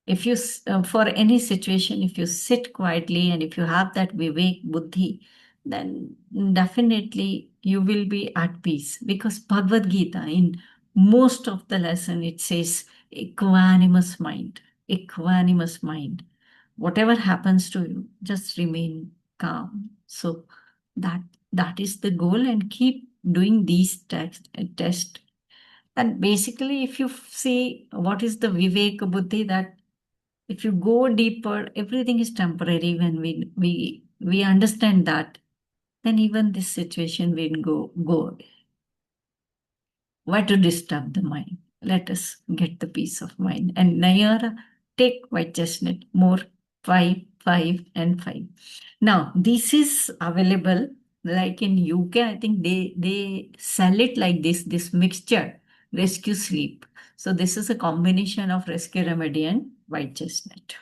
If you, for any situation, if you sit quietly and if you have that Vivek Buddhi, then definitely you will be at peace. Because Bhagavad Gita, in most of the lesson, it says equanimous mind, equanimous mind. Whatever happens to you, just remain calm. So that that is the goal, and keep doing these tests. And basically, if you see what is the Vivek Buddhi, that if you go deeper, everything is temporary. When we understand that, then even this situation will go away. Why to disturb the mind? Let us get the peace of mind. And Nayara, take white chestnut, more 5, 5, and 5. Now, this is available like in UK. I think they sell it like this mixture, rescue sleep. So this is a combination of rescue remedy and white chestnut.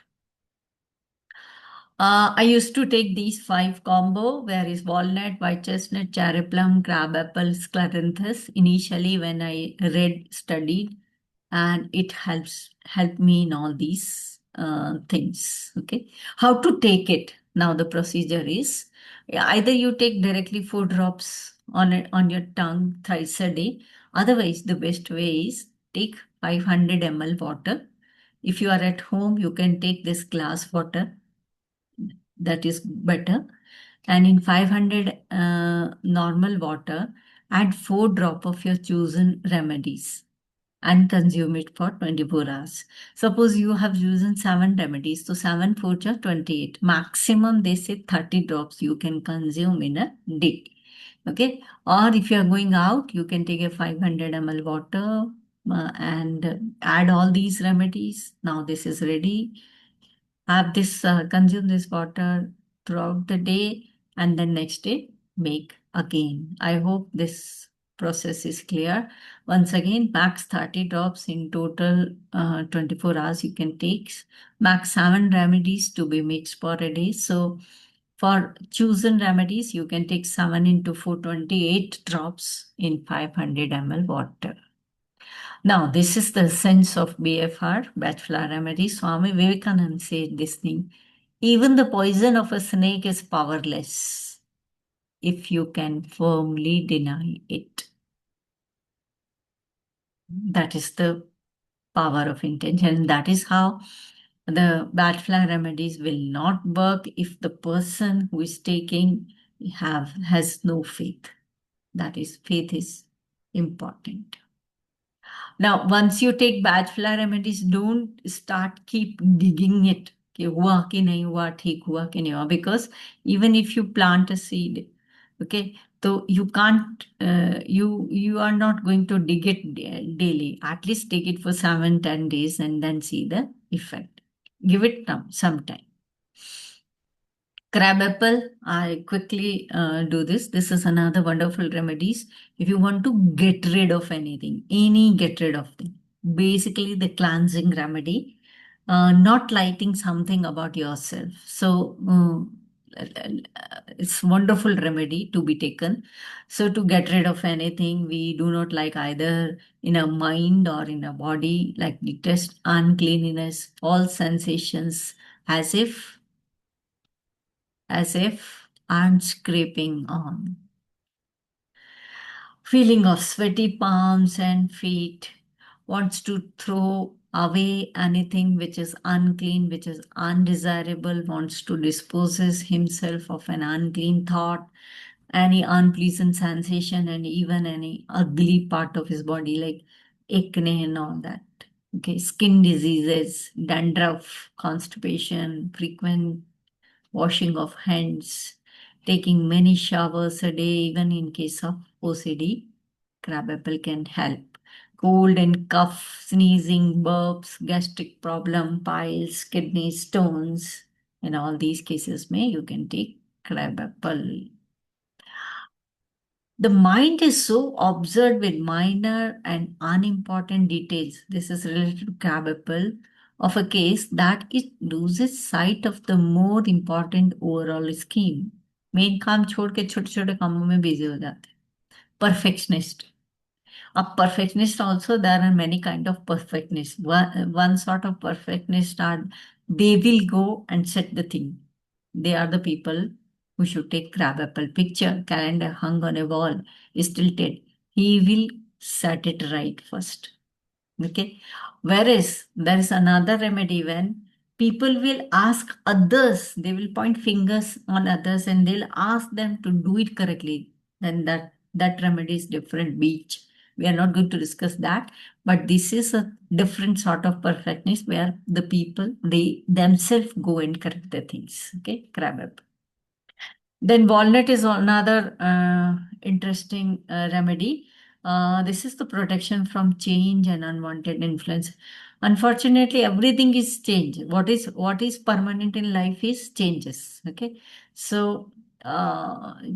I used to take these 5 combo, where is walnut, white chestnut, cherry plum, crab apple, scleranthus. Initially, when I studied, and it helped me in all these things. Okay, how to take it? Now the procedure is either you take directly 4 drops on your tongue thrice a day. Otherwise, the best way is take 500 ml water. If you are at home, you can take this glass water. That is better. And in 500 normal water, add 4 drops of your chosen remedies and consume it for 24 hours. Suppose you have chosen 7 remedies, so 7 4 are 28. Maximum, they say 30 drops you can consume in a day. Okay. Or if you are going out, you can take a 500 ml water and add all these remedies. Now this is ready. Have this, consume this water throughout the day, and then next day make again. I hope this process is clear. Once again, max 30 drops in total, 24 hours you can take. Max 7 remedies to be mixed for a day. So for chosen remedies, you can take 7 into 428 drops in 500 ml water. Now, this is the sense of BFR, Bachelor Remedy. Swami Vivekananda said this thing. Even the poison of a snake is powerless if you can firmly deny it. That is the power of intention. That is how the Bachelor remedies will not work if the person who is taking has no faith. That is, faith is important. Now, once you take bachelor remedies, don't start keep digging it. कि हुआ कि नहीं हुआ, ठीक हुआ कि नहीं हुआ, because even if you plant a seed, okay, so you can't, you are not going to dig it daily. At least take it for 7-10 days and then see the effect. Give it some time. Crab apple, I quickly do this. This is another wonderful remedies. If you want to get rid of anything, get rid of thing. Basically, the cleansing remedy, not lighting something about yourself. So it's wonderful remedy to be taken. So to get rid of anything we do not like, either in a mind or in a body, like detest uncleanliness, all sensations, as if I'm scraping on. Feeling of sweaty palms and feet, wants to throw away anything which is unclean, which is undesirable, wants to disposes himself of an unclean thought, any unpleasant sensation, and even any ugly part of his body like acne and all that. Okay, skin diseases, dandruff, constipation, frequent washing of hands, taking many showers a day, even in case of OCD, crabapple can help. Cold and cough, sneezing, burps, gastric problem, piles, kidney stones, in all these cases, you can take crabapple. The mind is so absurd with minor and unimportant details. This is related to crabapple of a case that it loses sight of the more important overall scheme. Main काम छोड़ के छोटे छोटे कामों में busy हो जाते हैं. Perfectionist. A perfectionist also, there are many kind of perfectionists. One sort of perfectionist are, they will go and set the thing. They are the people who should take crabapple picture, calendar hung on a wall, is tilted. He will set it right first. Okay. Whereas there is another remedy when people will ask others, they will point fingers on others and they'll ask them to do it correctly. Then that remedy is different. Beach. We are not going to discuss that, but this is a different sort of perfectness where the people, they themselves go and correct the things. Okay, crab apple. Then walnut is another interesting remedy. This is the protection from change and unwanted influence. Unfortunately, everything is change. What is permanent in life is changes. Okay, so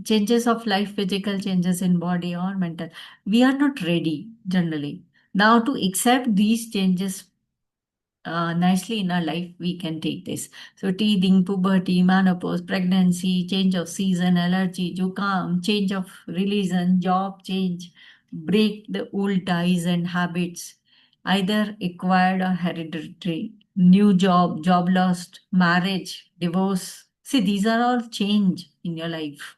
changes of life, physical changes in body or mental. We are not ready generally now to accept these changes nicely in our life. We can take this. So teething, puberty, menopause, pregnancy, change of season, allergy, jukam, change of religion, job change, break the old ties and habits, either acquired or hereditary, new job, job lost, marriage, divorce. See, these are all change in your life.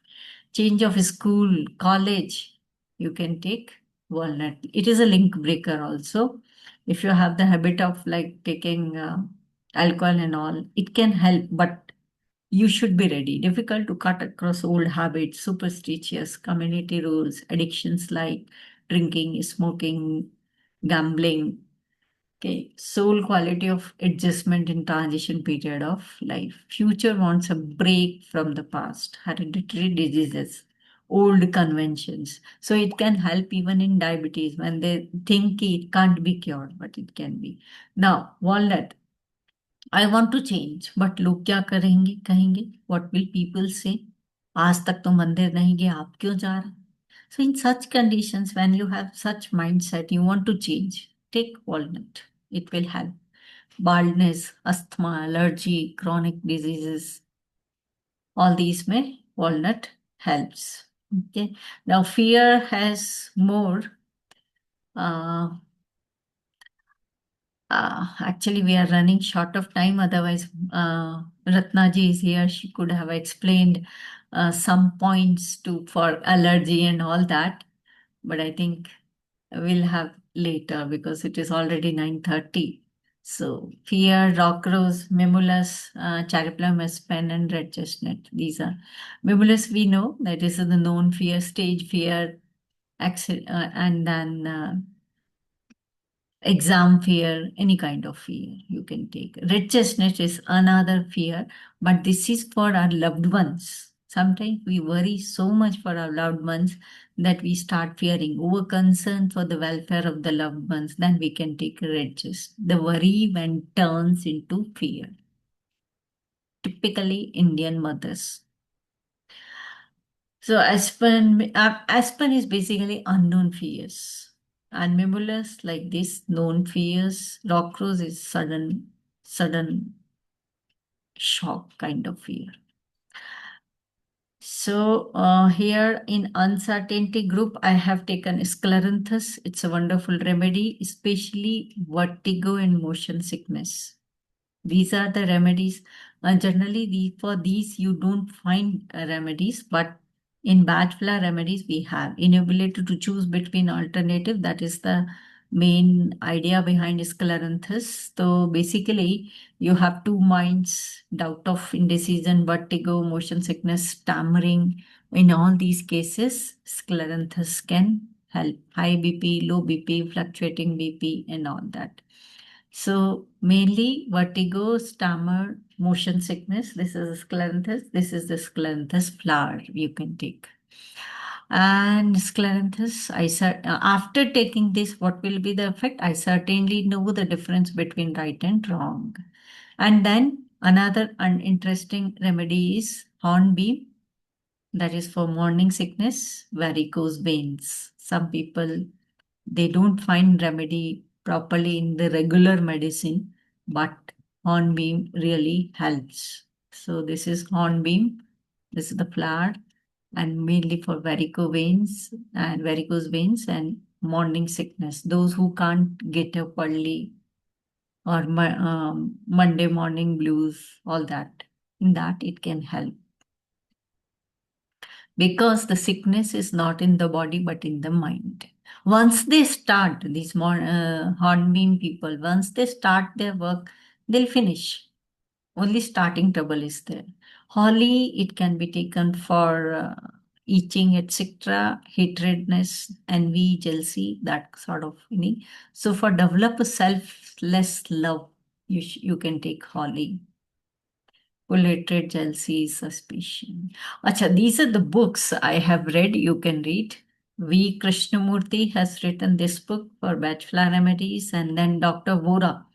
Change of school, college, you can take walnut. It is a link breaker also. If you have the habit of like taking alcohol and all, it can help, but you should be ready. Difficult to cut across old habits, superstitious community rules, addictions like drinking, smoking, gambling. Okay, soul quality of adjustment in transition period of life. Future wants a break from the past, hereditary diseases, old conventions. So it can help even in diabetes when they think it can't be cured, but it can be. Now, walnut. I want to change, but लोग क्या करेंगे कहेंगे what will people say? आज तक तो मंदिर नहीं गए आप क्यों जा रहे? So in such conditions, when you have such mindset, you want to change, take walnut. It will help. Baldness, asthma, allergy, chronic diseases, all these may walnut helps. Okay. Now fear has more. Uh, Actually, we are running short of time. Otherwise, Ratnaji is here. She could have explained some points to for allergy and all that. But I think we'll have later because it is already 9:30. So fear, rock rose, mimulus, cherry plum, aspen, and red chestnut. These are mimulus. We know that this is the known fear, stage fear, and then exam fear, any kind of fear you can take. Red chestnut is another fear, but this is for our loved ones. Sometimes we worry so much for our loved ones that we start fearing, over concern for the welfare of the loved ones, then we can take red chestnut. The worry when turns into fear. Typically Indian mothers. So aspen is basically unknown fears. And mimulus, like this, known fears. Rock rose is sudden shock kind of fear. So here in uncertainty group, I have taken scleranthus. It's a wonderful remedy, especially vertigo and motion sickness. These are the remedies. Generally, for these you don't find remedies, but in bachelor remedies we have inability to choose between alternative. That is the main idea behind scleranthus. So basically, you have two minds: doubt of indecision, vertigo, motion sickness, stammering. In all these cases, scleranthus can help. High BP, low BP, fluctuating BP, and all that. So mainly vertigo, stammer, motion sickness. This is scleranthus. This is the scleranthus flower you can take. And scleranthus, after taking this, what will be the effect? I certainly know the difference between right and wrong. And then another uninteresting remedy is hornbeam. That is for morning sickness, varicose veins. Some people they don't find remedy properly in the regular medicine, but hornbeam really helps. So this is hornbeam. This is the flower, and mainly for varicose veins and morning sickness. Those who can't get up early or Monday morning blues, all that. In that it can help because the sickness is not in the body but in the mind. Once they start, these hornbeam people, once they start their work, they'll finish. Only starting trouble is there. Holly, it can be taken for itching, etc., hatredness, envy, jealousy, that sort of thing. So for develop a selfless love, you can take holly. Hatred, jealousy, suspicion. Acha, these are the books I have read. You can read. V. Krishnamurti has written this book for Bachelor Remedies, and then Dr. Vora.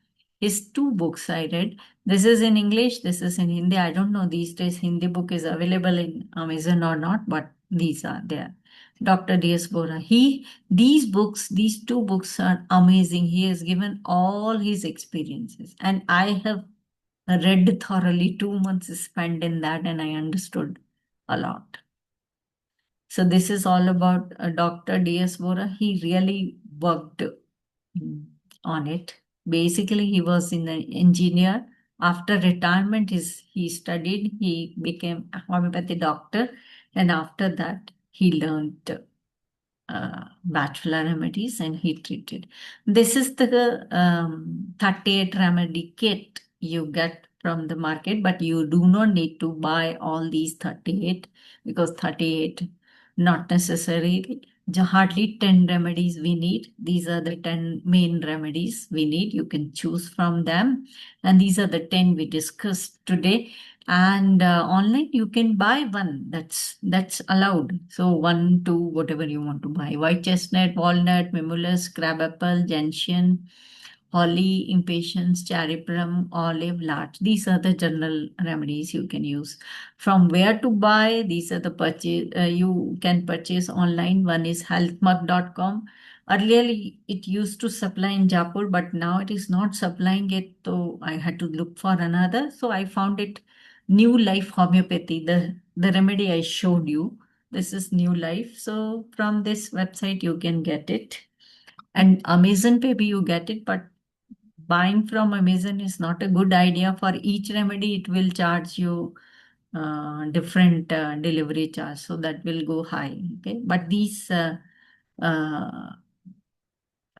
His two books I read. This is in English, this is in Hindi. I don't know these days Hindi book is available in Amazon or not, but these are there. Dr. D.S. Vora. These two books are amazing. He has given all his experiences, and I have read thoroughly. 2 months spent in that, and I understood a lot. So this is all about Dr. D.S. Vora. He really worked. on it. Basically, he was an engineer. After retirement, he studied, he became a homeopathy doctor, and after that, he learned bachelor remedies and he treated. This is the 38 remedy kit you get from the market, but you do not need to buy all these 38 because 38 not necessarily. Hardly 10 remedies we need. These are the 10 main remedies we need. You can choose from them. And these are the 10 we discussed today. And online you can buy one. That's allowed. So one, two, whatever you want to buy. White chestnut, walnut, mimulus, crabapple, gentian, holly, impatiens, cherry plum, olive, larch. These are the general remedies you can use. From where to buy? These are the purchase you can purchase online. One is healthmug.com. Earlier, it used to supply in Jaipur, but now it is not supplying it. So I had to look for another. So I found it New Life Homeopathy, the remedy I showed you. This is New Life. So from this website, you can get it. And Amazon maybe you get it, but buying from Amazon is not a good idea. For each remedy, it will charge you different delivery charge, so that will go high. Okay, but these uh,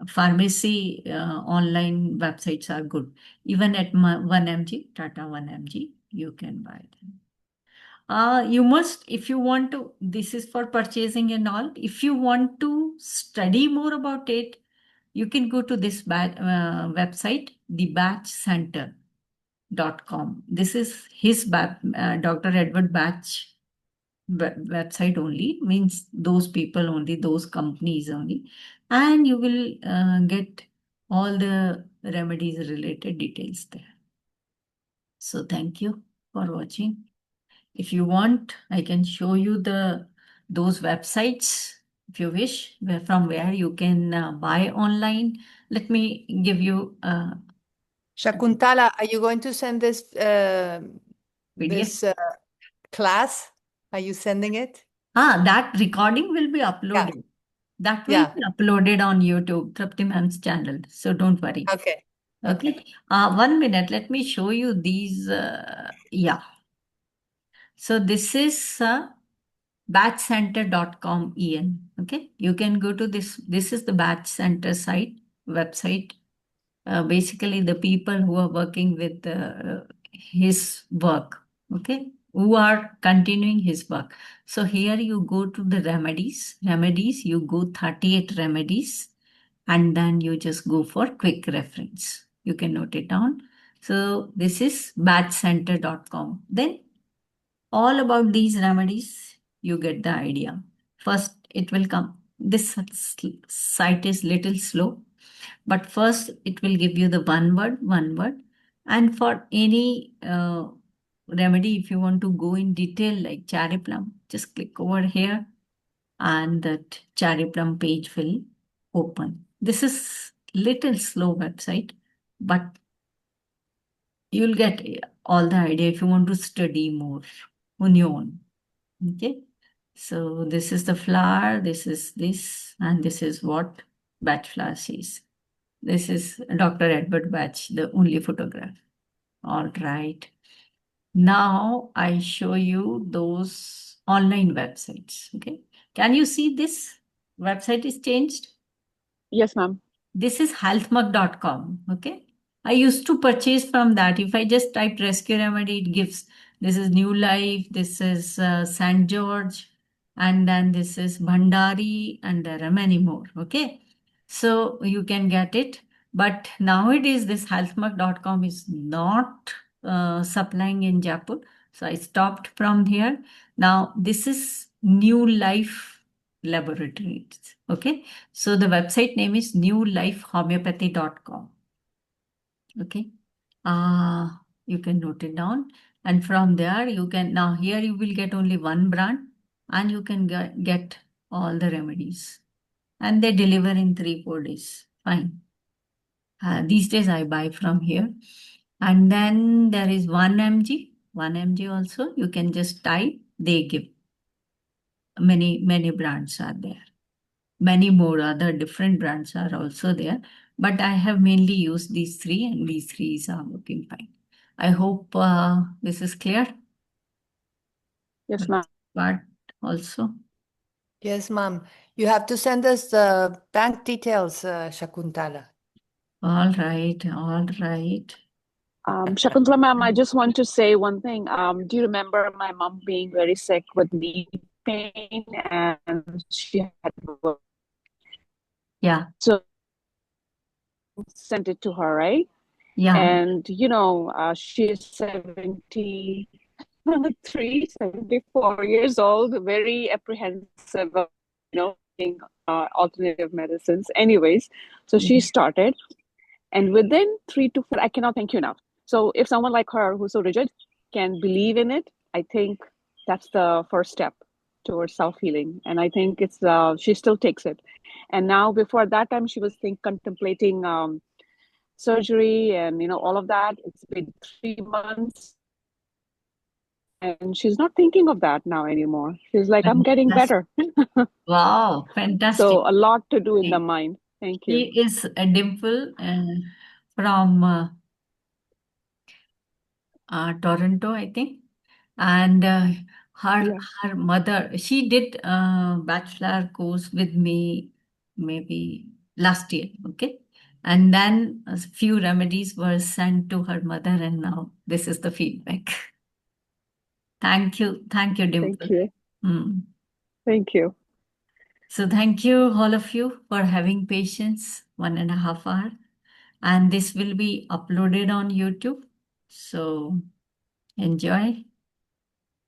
pharmacy online websites are good. Even at 1 mg, Tata 1 mg, you can buy them. You must, if you want to, this is for purchasing and all. If you want to study more about it, you can go to this website, thebatchcenter.com. This is his Dr. Edward Batch website only, means those people only, those companies only. And you will get all the remedies related details there. So thank you for watching. If you want, I can show you those websites if you wish, from where you can buy online. Let me give you a Shakuntala, are you going to send this PDF. class? Are you sending it? That recording will be uploaded. That will Yeah. be uploaded on YouTube, Trapti Ma'am's channel. So don't worry. Okay. Okay. 1 minute. Let me show you these. Yeah. So this is batchcenter.com en. Okay. You can go to this. This is the Batch Center website. Basically, the people who are working with his work. Okay. Who are continuing his work. So here you go to the remedies. Remedies, you go 38 remedies. And then you just go for quick reference. You can note it down. So this is batchcenter.com. Then all about these remedies, you get the idea. First, it will come. This site is little slow, but first it will give you the one word. And for any remedy, if you want to go in detail, like cherry plum, just click over here and that cherry plum page will open. This is little slow website, but you'll get all the idea if you want to study more on your own. Okay. So this is the flower, this is this, and this is what Batch flower says. This is Dr. Edward Batch, the only photograph. All right. Now I show you those online websites. Okay. Can you see this website is changed? Yes, ma'am. This is healthmug.com. Okay. I used to purchase from that. If I just type rescue remedy, it gives this is New Life, this is St. George, and then this is Bhandari, and there are many more. Okay. So you can get it. But nowadays, this healthmug.com is not supplying in Jaipur. So I stopped from here. Now, this is New Life Laboratories. Okay. So the website name is newlifehomeopathy.com. Okay. You can note it down. And from there, you can, now here you will get only one brand and you can get all the remedies. And they deliver in 3-4 days. Fine. These days I buy from here. And then there is 1 mg. 1 mg also. You can just type, they give. Many brands are there. Many more other different brands are also there. but I have mainly used these three, and these three are working fine. I hope this is clear. Yes, ma'am. But also, Yes, ma'am. You have to send us the bank details, Shakuntala. all right, all right. Shakuntala ma'am, I just want to say one thing. Do you remember my mom being very sick with knee pain and she had Yeah, so sent it to her, right? yeah. And she's 73, 74 years old, very apprehensive of, taking alternative medicines. Anyways, so she started, and within 3 to 4, I cannot thank you enough. So if someone like her who's so rigid can believe in it, I think that's the first step towards self-healing. And I think it's she still takes it. And now before that time she was contemplating surgery and all of that. It's been 3 months and she's not thinking of that now anymore. She's like, I'm getting Fantastic. better. Wow, fantastic. So a lot to do in the mind. Thank you. She is a Dimple from Toronto, I think. And her Yeah. her mother, she did a bachelor course with me maybe last year, okay? And then a few remedies were sent to her mother, and now this is the feedback. Thank you, Dimple. Thank you. Hmm. Thank you. So thank you, all of you, for having patience 1.5 hours. And this will be uploaded on YouTube. So enjoy.